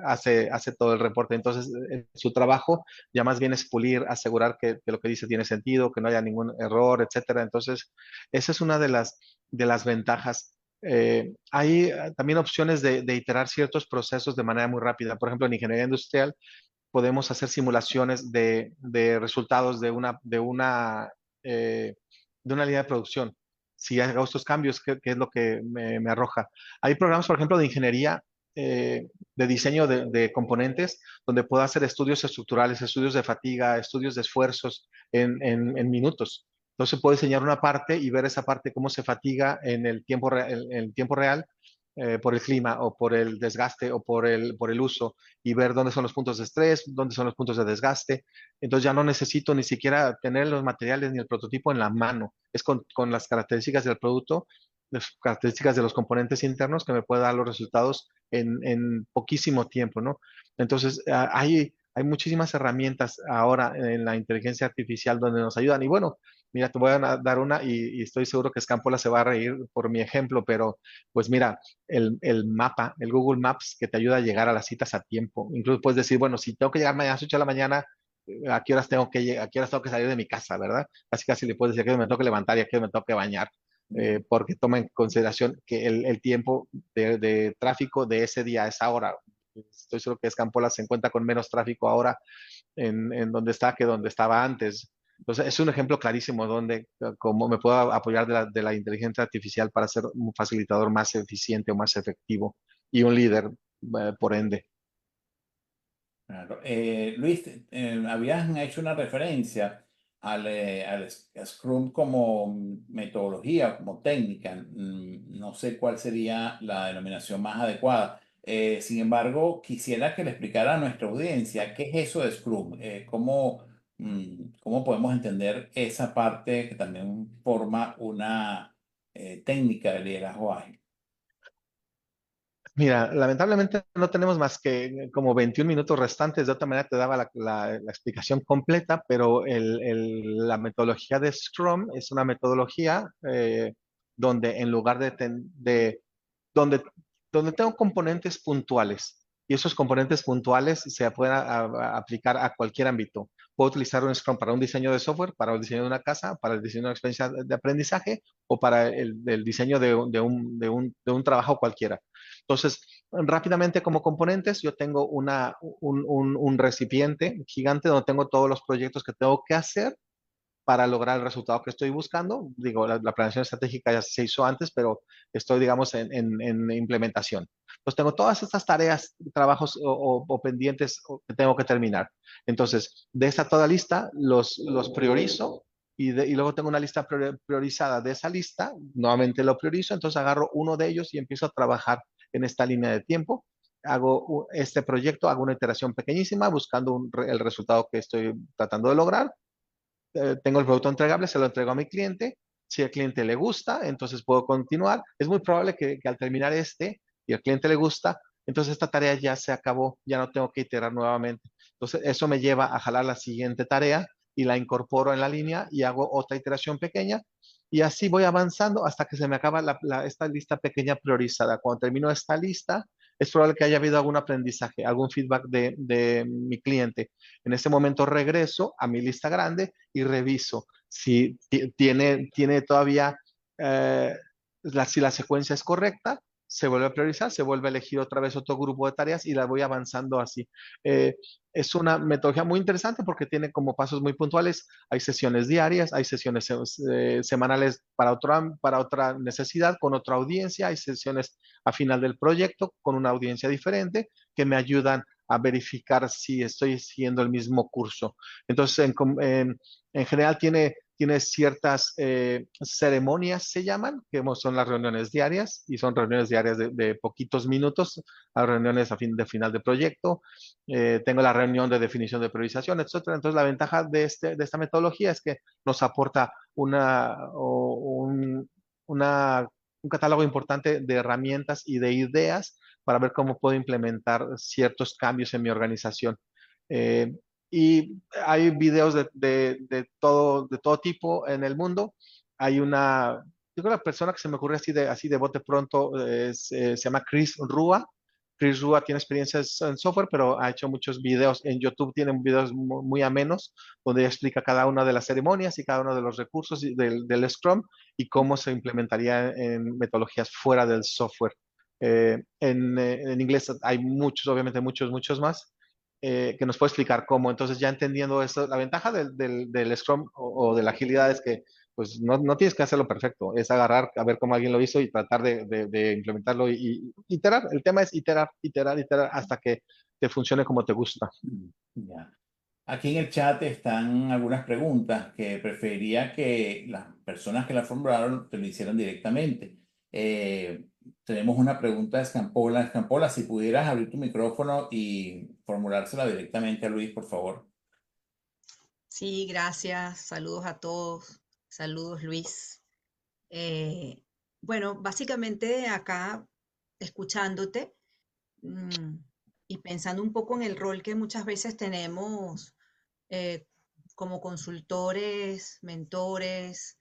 hace todo el reporte. Entonces, su trabajo ya más bien es pulir, asegurar que lo que dice tiene sentido, que no haya ningún error, etcétera. Entonces, esa es una de las ventajas. Hay también opciones de iterar ciertos procesos de manera muy rápida. Por ejemplo, en ingeniería industrial podemos hacer simulaciones de resultados eh, de una línea de producción. Si hago estos cambios, ¿qué es lo que me arroja? Hay programas, por ejemplo, de ingeniería, de diseño de componentes, donde puedo hacer estudios estructurales, estudios de fatiga, estudios de esfuerzos en minutos. Entonces puedo diseñar una parte y ver esa parte cómo se fatiga en el tiempo real, por el clima o por el desgaste o por el uso, y ver dónde son los puntos de estrés, dónde son los puntos de desgaste. Entonces ya no necesito ni siquiera tener los materiales ni el prototipo en la mano. Es con las características del producto, las características de los componentes internos, que me puede dar los resultados en poquísimo tiempo, ¿no? Entonces, hay muchísimas herramientas ahora en la inteligencia artificial donde nos ayudan. Y bueno, mira, te voy a dar una y estoy seguro que Escampola se va a reír por mi ejemplo, pero pues mira, el mapa, el Google Maps, que te ayuda a llegar a las citas a tiempo. Incluso puedes decir, bueno, si tengo que llegar mañana a las 8 de la mañana, ¿a qué horas tengo que llegar? ¿A qué horas tengo que salir de mi casa, verdad? Casi casi le puedes decir a qué hora me tengo que levantar y a qué hora me tengo que bañar, porque toma en consideración que el tiempo de tráfico de ese día, esa hora. Estoy seguro que Escampola se encuentra con menos tráfico ahora en donde está que donde estaba antes. Entonces, es un ejemplo clarísimo donde cómo me puedo apoyar de la inteligencia artificial para ser un facilitador más eficiente o más efectivo y un líder, por ende. Claro. Luis, habías hecho una referencia al Scrum como metodología, como técnica. No sé cuál sería la denominación más adecuada. Sin embargo, quisiera que le explicara a nuestra audiencia qué es eso de Scrum, cómo podemos entender esa parte que también forma una técnica de liderazgo ágil. Mira, lamentablemente no tenemos más que como 21 minutos restantes. De otra manera te daba la explicación completa, pero la metodología de Scrum es una metodología donde en lugar donde, donde tengo componentes puntuales y esos componentes puntuales se pueden aplicar a cualquier ámbito. Puedo utilizar un Scrum para un diseño de software, para el diseño de una casa, para el diseño de una experiencia de aprendizaje o para el diseño de un trabajo cualquiera. Entonces, rápidamente como componentes, yo tengo un recipiente gigante donde tengo todos los proyectos que tengo que hacer para lograr el resultado que estoy buscando. Digo, la planeación estratégica ya se hizo antes, pero estoy, digamos, en implementación. Entonces, tengo todas estas tareas, trabajos o pendientes que tengo que terminar. Entonces, de esta toda lista, los priorizo y luego tengo una lista priorizada de esa lista. Nuevamente lo priorizo, entonces agarro uno de ellos y empiezo a trabajar en esta línea de tiempo. Hago este proyecto, hago una iteración pequeñísima buscando el resultado que estoy tratando de lograr. Tengo el producto entregable, se lo entrego a mi cliente. Si al cliente le gusta, entonces puedo continuar. Es muy probable que al terminar este y al cliente le gusta, entonces esta tarea ya se acabó, ya no tengo que iterar nuevamente. Entonces eso me lleva a jalar la siguiente tarea y la incorporo en la línea y hago otra iteración pequeña y así voy avanzando hasta que se me acaba esta lista pequeña priorizada. Cuando termino esta lista, es probable que haya habido algún aprendizaje, algún feedback de mi cliente. En ese momento regreso a mi lista grande y reviso si tiene todavía, eh, si la secuencia es correcta, se vuelve a priorizar, se vuelve a elegir otra vez otro grupo de tareas y la voy avanzando así. Eh, es una metodología muy interesante porque tiene como pasos muy puntuales. Hay sesiones diarias, hay sesiones semanales para otra necesidad, con otra audiencia, hay sesiones a final del proyecto con una audiencia diferente que me ayudan a verificar si estoy siguiendo el mismo curso. Entonces, en general tiene ciertas ceremonias, se llaman, que son las reuniones diarias, y son reuniones diarias de poquitos minutos, a reuniones de final de proyecto. Tengo la reunión de definición de priorización, etcétera. Entonces, la ventaja de esta metodología es que nos aporta una, un catálogo importante de herramientas y de ideas para ver cómo puedo implementar ciertos cambios en mi organización. Eh, y hay videos de todo tipo en el mundo. Hay yo creo que la persona que se me ocurre así de bote pronto se llama Chris Rua. Chris Rua tiene experiencias en software, pero ha hecho muchos videos. En YouTube tienen videos muy amenos, donde explica cada una de las ceremonias y cada uno de los recursos del Scrum y cómo se implementaría en metodologías fuera del software. En inglés hay muchos, obviamente muchos más, que nos puede explicar cómo. Entonces, ya entendiendo eso, la ventaja del Scrum o de la agilidad es que pues no tienes que hacerlo perfecto, es agarrar, a ver cómo alguien lo hizo y tratar de implementarlo y iterar. El tema es iterar hasta que te funcione como te gusta. Ya. Aquí en el chat están algunas preguntas que preferiría que las personas que las formularon te lo hicieran directamente. Tenemos una pregunta de Escampola. Escampola, si pudieras abrir tu micrófono y formulársela directamente a Luis, por favor. Sí, gracias. Saludos a todos. Saludos, Luis. Eh, bueno, básicamente acá, escuchándote mm, y pensando un poco en el rol que muchas veces tenemos eh, como consultores, mentores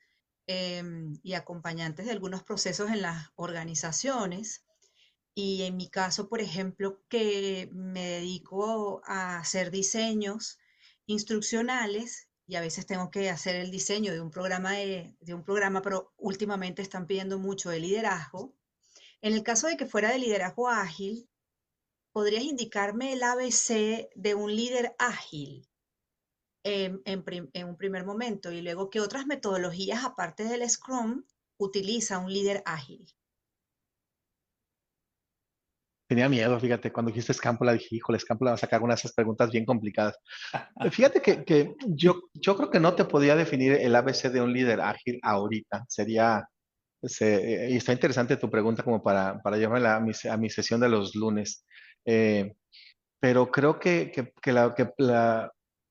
y acompañantes de algunos procesos en las organizaciones. Y en mi caso, por ejemplo, que me dedico a hacer diseños instruccionales y a veces tengo que hacer el diseño de un programa, pero últimamente están pidiendo mucho de liderazgo. En el caso de que fuera de liderazgo ágil, ¿podrías indicarme el ABC de un líder ágil? en un primer momento, y luego qué otras metodologías aparte del Scrum utiliza un líder ágil. Tenía miedo, fíjate, cuando dijiste Scámpula, dije, híjole, Scámpula va a sacar una de esas preguntas bien complicadas. Fíjate que yo creo que no te podía definir el ABC de un líder ágil ahorita. Y está interesante tu pregunta como para llevarla a mi sesión de los lunes. Eh, pero creo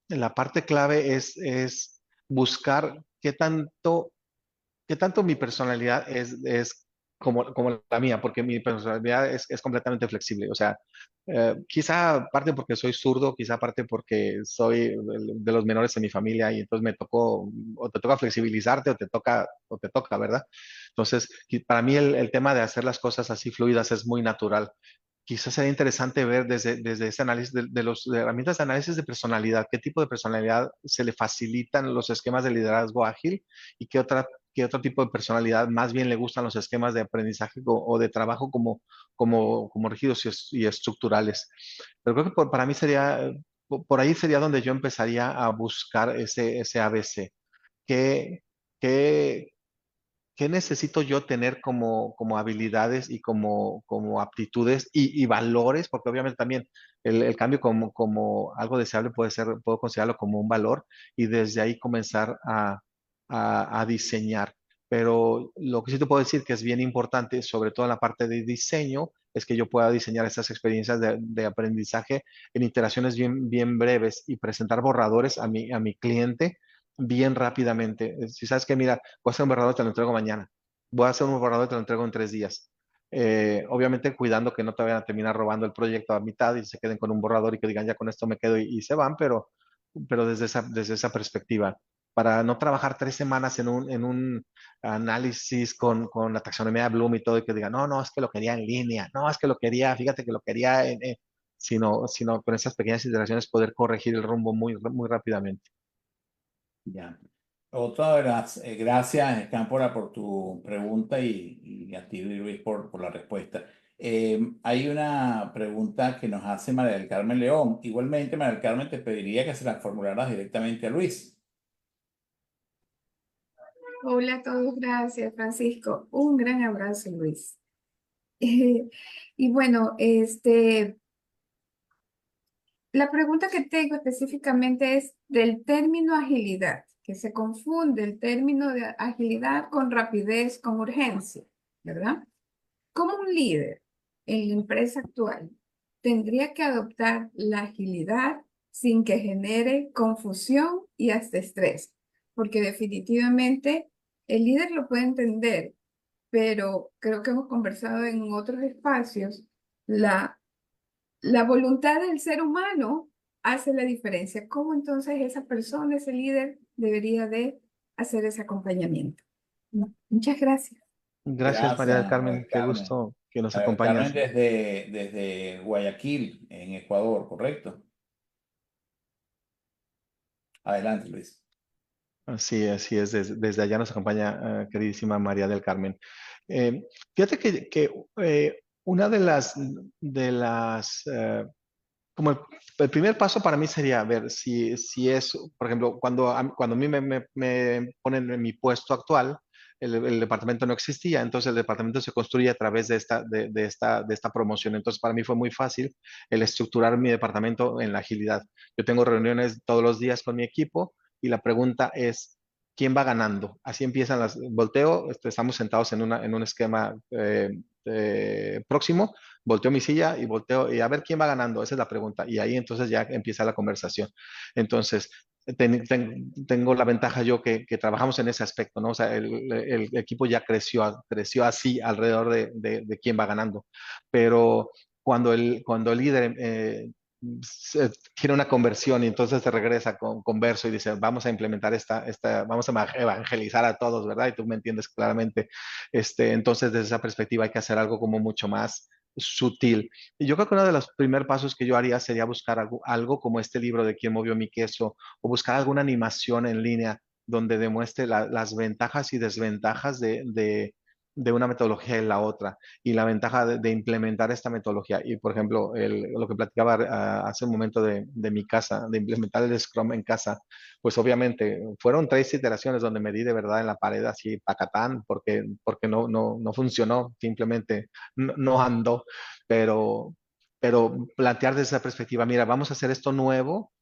la parte clave es buscar qué tanto mi personalidad es como la mía, porque mi personalidad es completamente flexible. O sea, quizá parte porque soy zurdo, quizá parte porque soy de los menores en mi familia y entonces me tocó, o te toca flexibilizarte o te toca, ¿verdad? Entonces, para mí el tema de hacer las cosas así fluidas es muy natural. Quizás sería interesante ver desde ese análisis de herramientas de análisis de personalidad, qué tipo de personalidad se le facilitan los esquemas de liderazgo ágil y qué otro tipo de personalidad más bien le gustan los esquemas de aprendizaje o de trabajo como rígidos y estructurales. Pero creo que para mí por ahí sería donde yo empezaría a buscar ese ABC. ¿Qué, qué, ¿Qué necesito yo tener como habilidades y como aptitudes y valores? Porque obviamente también el cambio como algo deseable puedo considerarlo como un valor y desde ahí comenzar a diseñar. Pero lo que sí te puedo decir que es bien importante, sobre todo en la parte de diseño, es que yo pueda diseñar estas experiencias de aprendizaje en iteraciones bien breves y presentar borradores a mi cliente bien rápidamente. Si sabes que, mira, voy a hacer un borrador, te lo entrego mañana. Voy a hacer un borrador, te lo entrego en 3 días. Obviamente cuidando que no te vayan a terminar robando el proyecto a mitad y se queden con un borrador y que digan, ya con esto me quedo y se van, pero desde esa perspectiva. Para no trabajar 3 semanas en un análisis con la taxonomía de Bloom y todo, y que digan, no, no, es que lo quería en línea, no, es que lo quería, fíjate que lo quería sino con esas pequeñas iteraciones poder corregir el rumbo muy rápidamente. Ya. Otra de las gracias, Cámpora, por tu pregunta y a ti, Luis, por la respuesta. Hay una pregunta que nos hace María del Carmen León. Igualmente, María del Carmen, te pediría que se la formularas directamente a Luis. Hola a todos, gracias Francisco. Un gran abrazo, Luis. Y bueno, la pregunta que tengo específicamente es del término agilidad, que se confunde el término de agilidad con rapidez, con urgencia, ¿verdad? Como un líder en la empresa actual tendría que adoptar la agilidad sin que genere confusión y hasta estrés, porque definitivamente el líder lo puede entender, pero creo que hemos conversado en otros espacios, la, la voluntad del ser humano hace la diferencia. ¿Cómo entonces esa persona, ese líder, debería de hacer ese acompañamiento? Muchas gracias. Gracias, María del Gracias, María Carmen. del Qué Carmen. gusto que nos María del Carmen acompañas. desde Guayaquil, en Ecuador, ¿correcto? Adelante, Luis. Así es. Desde allá nos acompaña, queridísima María del Carmen. Fíjate una como el primer paso para mí sería ver si es, por ejemplo, cuando a mí me ponen en mi puesto actual, el departamento no existía, entonces el departamento se construye a través de esta promoción. Entonces, para mí fue muy fácil el estructurar mi departamento en la agilidad. Yo tengo reuniones todos los días con mi equipo y la pregunta es, ¿quién va ganando? Así empiezan volteo, estamos sentados en un esquema próximo, volteo mi silla y volteo y a ver quién va ganando, esa es la pregunta. Y ahí entonces ya empieza la conversación. Entonces, tengo la ventaja yo que trabajamos en ese aspecto, ¿no? O sea, el equipo ya creció así alrededor de quién va ganando. Pero cuando el líder tiene una conversión y entonces se regresa con verso y dice, vamos a implementar vamos a evangelizar a todos, ¿verdad? Y tú me entiendes claramente. Entonces, desde esa perspectiva hay que hacer algo como mucho más sutil. Y yo creo que uno de los primeros pasos que yo haría sería buscar algo como este libro de Quién movió mi queso o buscar alguna animación en línea donde demuestre las ventajas y desventajas de una metodología en la otra y la ventaja de implementar esta metodología. Y por ejemplo, lo que platicaba hace un momento de mi casa, de implementar el Scrum en casa, pues obviamente fueron 3 iteraciones donde me di de verdad en la pared así, pacatán, porque no funcionó, simplemente no andó, pero, pero plantear desde esa perspectiva, mira, vamos a hacer esto nuevo,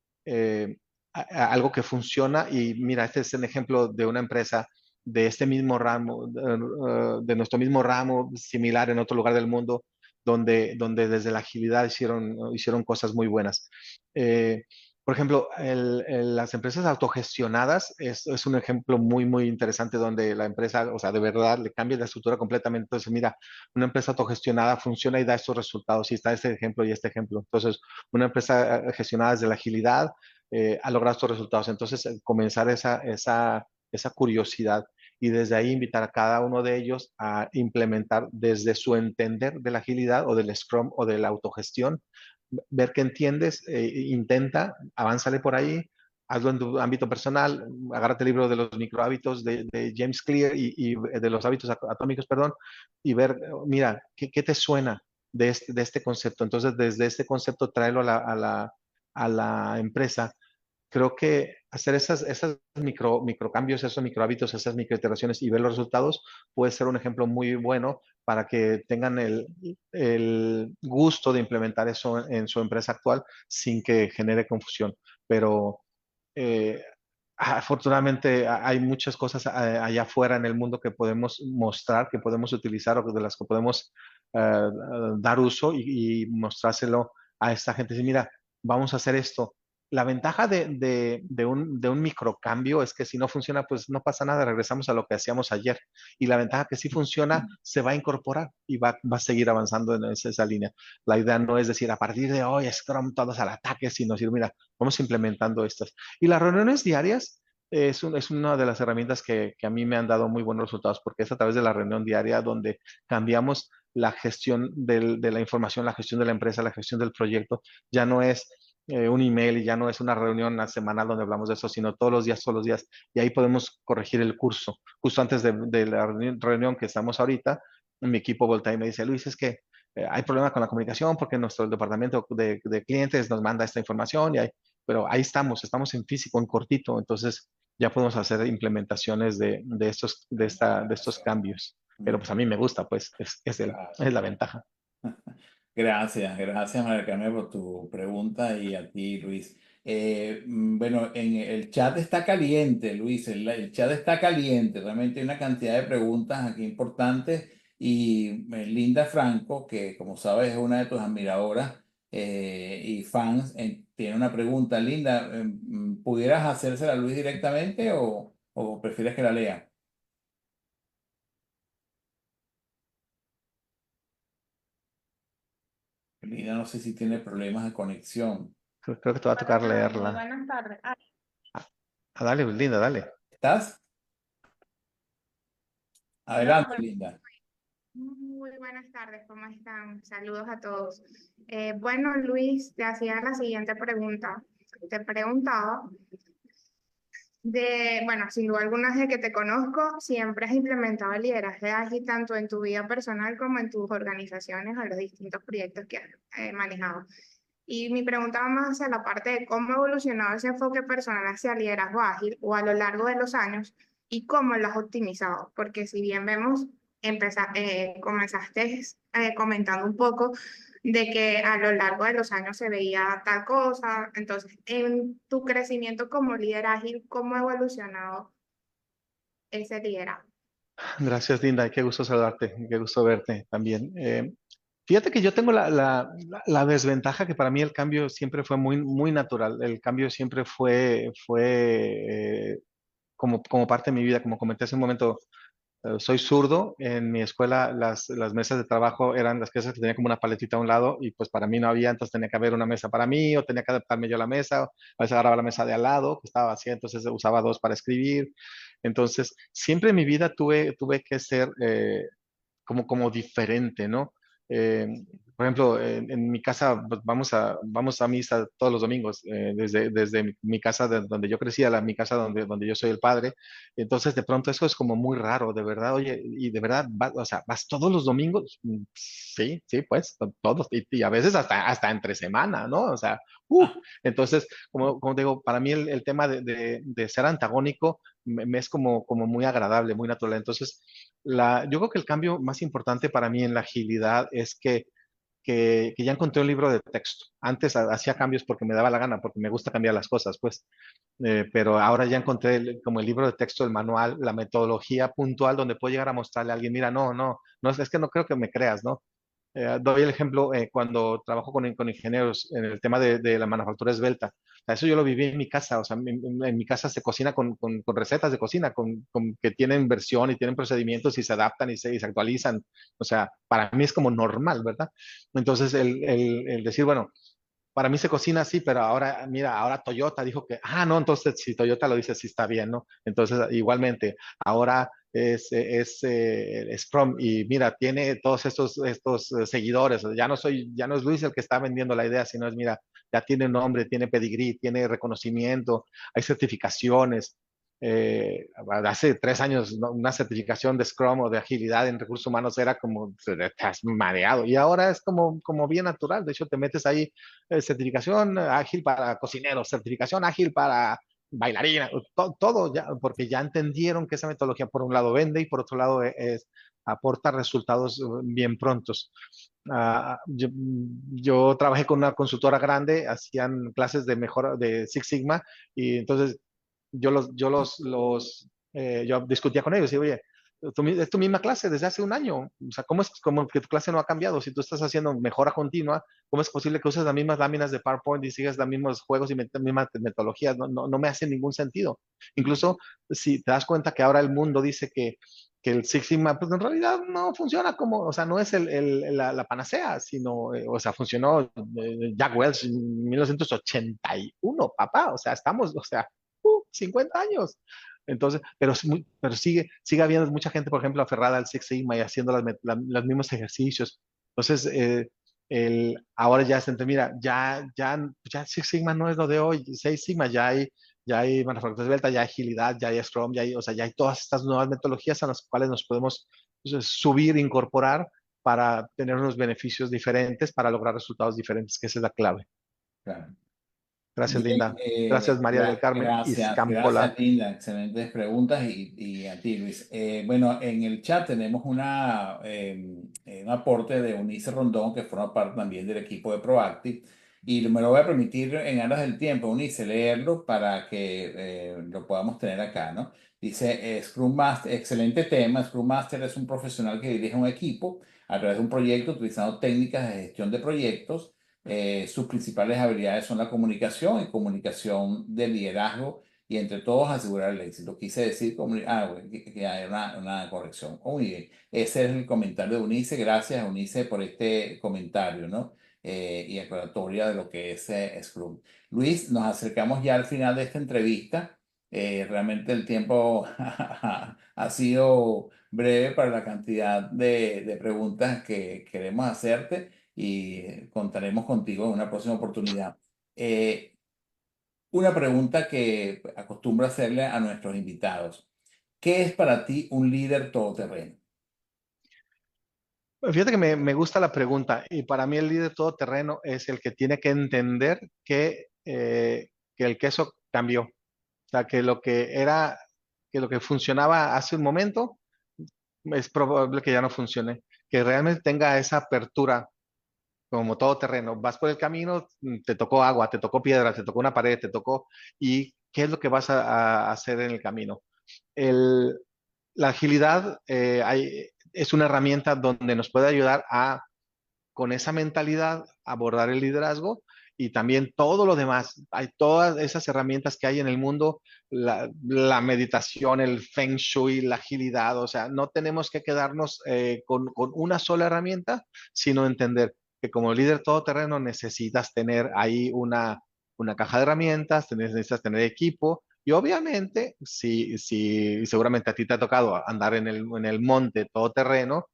algo que funciona y mira, este es un ejemplo de una empresa de este mismo ramo, de nuestro mismo ramo, similar en otro lugar del mundo, donde desde la agilidad hicieron cosas muy buenas. Por ejemplo, las empresas autogestionadas es un ejemplo muy interesante donde la empresa, o sea, de verdad le cambia la estructura completamente. Entonces, mira, una empresa autogestionada funciona y da estos resultados. Y está este ejemplo y este ejemplo. Entonces, una empresa gestionada desde la agilidad ha logrado estos resultados. Entonces, comenzar esa curiosidad y desde ahí invitar a cada uno de ellos a implementar desde su entender de la agilidad o del Scrum o de la autogestión, ver qué entiendes, intenta, avánzale por ahí, hazlo en tu ámbito personal, agárrate el libro de los microhábitos de James Clear y de los hábitos atómicos, perdón, y ver, mira, ¿qué te suena de este concepto? Entonces, desde este concepto, tráelo a la empresa. Creo que hacer esas micro cambios, esos micro hábitos, esas micro iteraciones y ver los resultados puede ser un ejemplo muy bueno para que tengan el gusto de implementar eso en su empresa actual sin que genere confusión. Pero eh, afortunadamente hay muchas cosas allá afuera en el mundo que podemos mostrar, que podemos utilizar o de las que podemos dar uso y mostrárselo a esta gente. Decir, mira, vamos a hacer esto. La ventaja de un microcambio es que si no funciona, pues no pasa nada, regresamos a lo que hacíamos ayer. Y la ventaja que sí funciona, se va a incorporar y va a seguir avanzando en esa línea. La idea no es decir, a partir de hoy, Scrum todos al ataque, sino decir, mira, vamos implementando estas. Y las reuniones diarias es una de las herramientas que a mí me han dado muy buenos resultados, porque es a través de la reunión diaria donde cambiamos la gestión de la información, la gestión de la empresa, la gestión del proyecto. Ya no es un email y ya no es una reunión semanal donde hablamos de eso, sino todos los días. Y ahí podemos corregir el curso. Justo antes de la reunión que estamos ahorita, mi equipo voltea y me dice, Luis, es que hay problema con la comunicación porque nuestro departamento de clientes nos manda esta información, pero ahí estamos en físico, en cortito, entonces ya podemos hacer implementaciones de estos cambios. Pero pues a mí me gusta, pues Claro. es la ventaja. Gracias María Carmen por tu pregunta y a ti Luis. Bueno, en el chat está caliente, Luis, el chat está caliente, realmente hay una cantidad de preguntas aquí importantes y Linda Franco, que como sabes es una de tus admiradoras y fans, tiene una pregunta. Linda, ¿pudieras hacérsela a Luis directamente o prefieres que la lea? Linda no sé si tiene problemas de conexión. Creo que te va a tocar Muy leerla. buenas tardes. Dale, Linda, dale. ¿Estás? No, Adelante, Linda. muy buenas tardes, ¿cómo están? Saludos a todos. Bueno, Luis, te hacía la siguiente pregunta. Te preguntaba bueno, sin duda alguna desde que te conozco, siempre has implementado el liderazgo ágil tanto en tu vida personal como en tus organizaciones o los distintos proyectos que has manejado. Y mi pregunta va más hacia la parte de cómo ha evolucionado ese enfoque personal hacia el liderazgo ágil o a lo largo de los años y cómo lo has optimizado. Porque si bien vemos, comenzaste comentando un poco de que a lo largo de los años se veía tal cosa. Entonces, en tu crecimiento como líder ágil, ¿cómo ha evolucionado ese liderazgo? Gracias, Linda. Qué gusto saludarte, qué gusto verte también. Fíjate que yo tengo la desventaja que para mí el cambio siempre fue muy natural. El cambio siempre fue como parte de mi vida. Como comenté hace un momento, soy zurdo. En mi escuela las mesas de trabajo eran las mesas que tenía como una paletita a un lado y pues para mí no había, entonces tenía que haber una mesa para mí o tenía que adaptarme yo a la mesa. A veces agarraba la mesa de al lado que estaba vacía, entonces usaba dos para escribir. Entonces, siempre en mi vida tuve que ser como diferente, ¿no? Eh, por ejemplo, en mi casa pues, vamos a misa todos los domingos, desde mi casa donde yo crecí a mi casa donde yo soy el padre. Entonces, de pronto eso es como muy raro, de verdad, oye, y de verdad, o sea, ¿vas todos los domingos? Sí, sí, pues, todos, y a veces hasta entre semana, ¿no? O sea, Ah, entonces, como digo, para mí el tema de ser antagónico me es como muy agradable, muy natural. Entonces, yo creo que el cambio más importante para mí en la agilidad es que ya encontré un libro de texto. Antes hacía cambios porque me daba la gana, porque me gusta cambiar las cosas, pues. Pero ahora ya encontré como el libro de texto, el manual, la metodología puntual donde puedo llegar a mostrarle a alguien, mira, no, es que no creo que me creas, ¿no? Doy el ejemplo cuando trabajo con ingenieros en el tema de la manufactura esbelta. O sea, eso yo lo viví en mi casa. O sea, en mi casa se cocina con recetas de cocina, que tienen versión y tienen procedimientos y se adaptan y se actualizan. O sea, para mí es como normal, ¿verdad? Entonces, el decir, bueno, para mí se cocina así, pero ahora, mira, ahora Toyota dijo que, no, entonces si Toyota lo dice, sí está bien, ¿no? Entonces, igualmente, ahora es Scrum y mira, tiene todos estos seguidores. Ya no es Luis el que está vendiendo la idea, sino es, mira, ya tiene nombre, tiene pedigrí, tiene reconocimiento, hay certificaciones. Hace 3 años, ¿no? Una certificación de Scrum o de agilidad en recursos humanos era como, estás mareado. Y ahora es como bien natural. De hecho, te metes ahí certificación ágil para cocineros, certificación ágil para bailarina, todo ya, porque ya entendieron que esa metodología por un lado vende y por otro lado aporta resultados bien prontos. Yo trabajé con una consultora grande, hacían clases de mejora de Six Sigma y entonces yo discutía con ellos y oye, es tu misma clase desde hace un año. O sea, ¿cómo es como que tu clase no ha cambiado? Si tú estás haciendo mejora continua, ¿cómo es posible que uses las mismas láminas de PowerPoint y sigas los mismos juegos y mismas metodologías? No me hace ningún sentido. Incluso si te das cuenta que ahora el mundo dice que el Six Sigma, pues en realidad no funciona como, o sea, no es la panacea, sino, o sea, funcionó Jack Welch en 1981, papá, o sea, estamos, o sea, 50 años. Entonces, pero sigue habiendo mucha gente, por ejemplo, aferrada al Six Sigma y haciendo los mismos ejercicios. Entonces, ahora ya se mira, ya Six Sigma no es lo de hoy, Seis Sigma ya hay manufactura esbelta, ya hay agilidad, ya hay Scrum, o sea, ya hay todas estas nuevas metodologías a las cuales nos podemos subir, incorporar para tener unos beneficios diferentes, para lograr resultados diferentes, que esa es la clave. claro. Gracias, Bien, Linda. Gracias, María del Carmen gracias, Iscampola. Linda. Excelentes preguntas y a ti, Luis. Bueno, en el chat tenemos un aporte de Unice Rondón, que forma parte también del equipo de Proactive, y me lo voy a permitir en aras del tiempo, Unice, leerlo para que lo podamos tener acá, ¿no? Dice, Scrum Master, excelente tema. Scrum Master es un profesional que dirige un equipo a través de un proyecto utilizando técnicas de gestión de proyectos. Sus principales habilidades son la comunicación y comunicación de liderazgo y entre todos asegurar el éxito. Quise decir bueno, que hay una corrección. Muy bien. Ese es el comentario de Unice. Gracias, Unice, por este comentario, ¿no? Y aclaratoria de lo que es Scrum. Luis, nos acercamos ya al final de esta entrevista. Realmente el tiempo ha sido breve para la cantidad de preguntas que queremos hacerte y contaremos contigo en una próxima oportunidad. Eh, una pregunta que acostumbro hacerle a nuestros invitados. ¿Qué es para ti un líder todoterreno? Fíjate que me gusta la pregunta y para mí el líder todoterreno es el que tiene que entender que el queso cambió. O sea, que lo que funcionaba hace un momento es probable que ya no funcione. Que realmente tenga esa apertura como todo terreno. Vas por el camino, te tocó agua, te tocó piedra, te tocó una pared, ¿y qué es lo que vas a hacer en el camino? El, la agilidad es una herramienta donde nos puede ayudar con esa mentalidad, abordar el liderazgo y también todo lo demás. Hay todas esas herramientas que hay en el mundo, la meditación, el feng shui, la agilidad, o sea, no tenemos que quedarnos con una sola herramienta, sino entender que como líder todoterreno necesitas tener ahí una caja de herramientas, necesitas tener equipo. Y obviamente, si seguramente a ti te ha tocado andar en el monte todoterreno, o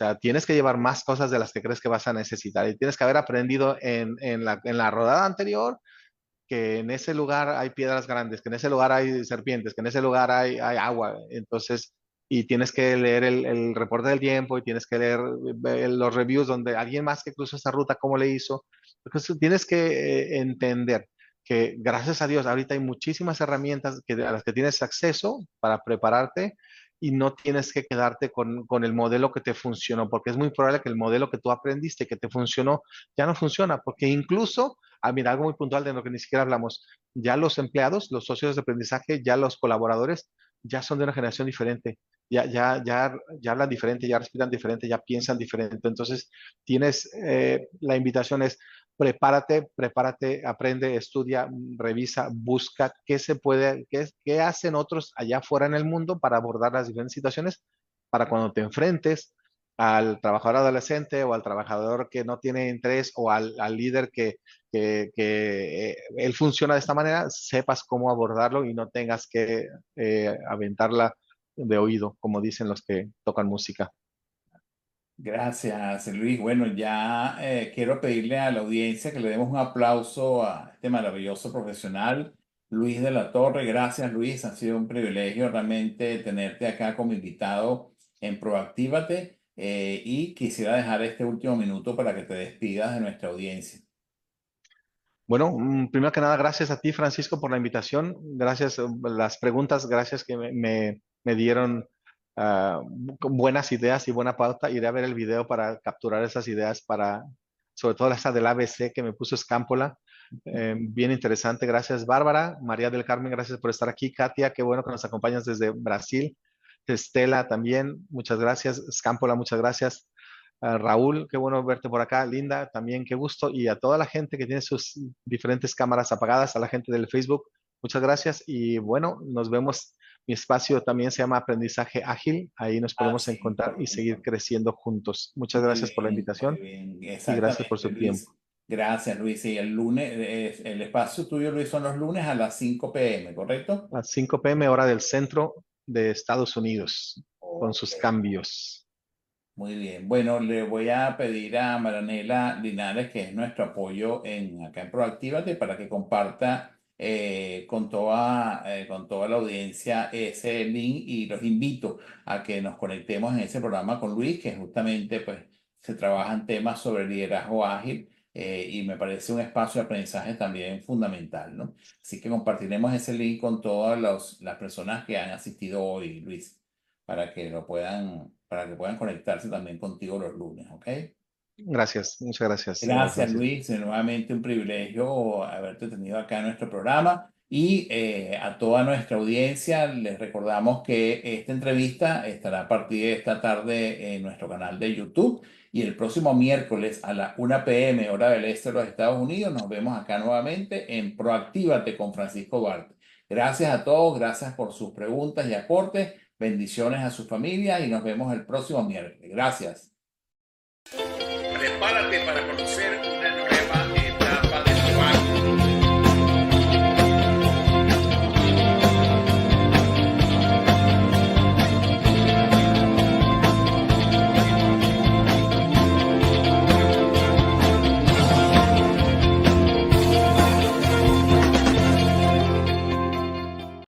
sea, tienes que llevar más cosas de las que crees que vas a necesitar y tienes que haber aprendido en la rodada anterior que en ese lugar hay piedras grandes, que en ese lugar hay serpientes, que en ese lugar hay agua. Entonces, y tienes que leer el reporte del tiempo y tienes que leer los reviews donde alguien más que cruzó esa ruta, cómo le hizo. Entonces, tienes que entender que gracias a Dios ahorita hay muchísimas herramientas a las que tienes acceso para prepararte y no tienes que quedarte con el modelo que te funcionó, porque es muy probable que el modelo que tú aprendiste, que te funcionó, ya no funciona, porque incluso, mira, algo muy puntual de lo que ni siquiera hablamos, ya los empleados, los socios de aprendizaje, ya los colaboradores, ya son de una generación diferente, ya hablan diferente, ya respiran diferente, ya piensan diferente. Entonces, la invitación es prepárate, aprende, estudia, revisa, busca qué se puede, qué hacen otros allá afuera en el mundo para abordar las diferentes situaciones, para cuando te enfrentes al trabajador adolescente o al trabajador que no tiene interés o al líder que él funciona de esta manera, sepas cómo abordarlo y no tengas que aventarla de oído, como dicen los que tocan música. Gracias, Luis. Bueno, ya quiero pedirle a la audiencia que le demos un aplauso a este maravilloso profesional, Luis de la Torre. Gracias, Luis. Ha sido un privilegio realmente tenerte acá como invitado en Proactívate. Y quisiera dejar este último minuto para que te despidas de nuestra audiencia. Bueno, primero que nada, gracias a ti, Francisco, por la invitación. Gracias, las preguntas, gracias que me dieron buenas ideas y buena pauta. Iré a ver el video para capturar esas ideas, sobre todo esa del ABC que me puso Escámpola. Bien interesante. Gracias, Bárbara. María del Carmen, gracias por estar aquí. Katia, qué bueno que nos acompañas desde Brasil. Estela también, muchas gracias. Escámpola, muchas gracias. Raúl, qué bueno verte por acá. Linda, también qué gusto. Y a toda la gente que tiene sus diferentes cámaras apagadas, a la gente del Facebook, muchas gracias. Y bueno, nos vemos. Mi espacio también se llama Aprendizaje Ágil. Ahí nos podemos Sí, encontrar y seguir correcto. creciendo juntos. Muchas Muy gracias por la bien, muy invitación bien. y gracias por Exactamente, su tiempo. Luis. Gracias, Luis. Y el lunes, el espacio tuyo, Luis, son los lunes a las 5 p.m., ¿correcto? A 5 p.m. hora del centro de Estados Unidos, con Ok. sus cambios. Muy bien. Bueno, le voy a pedir a Maranela Linares, que es nuestro apoyo acá en Proactívate, para que comparta con toda la audiencia ese link y los invito a que nos conectemos en ese programa con Luis, que justamente pues, se trabajan temas sobre liderazgo ágil y me parece un espacio de aprendizaje también fundamental, ¿no? Así que compartiremos ese link con todas las personas que han asistido hoy, Luis, para que puedan conectarse también contigo los lunes, ¿ok? Gracias, muchas gracias, Gracias, Francisco. Luis. Nuevamente un privilegio haberte tenido acá en nuestro programa. Y a toda nuestra audiencia les recordamos que esta entrevista estará a partir de esta tarde en nuestro canal de YouTube. Y el próximo miércoles a la 1 p.m. hora del este de los Estados Unidos nos vemos acá nuevamente en Proactívate con Francisco Duarte. Gracias a todos, gracias por sus preguntas y aportes. Bendiciones a su familia y nos vemos el próximo miércoles. Gracias. Prepárate para conocer una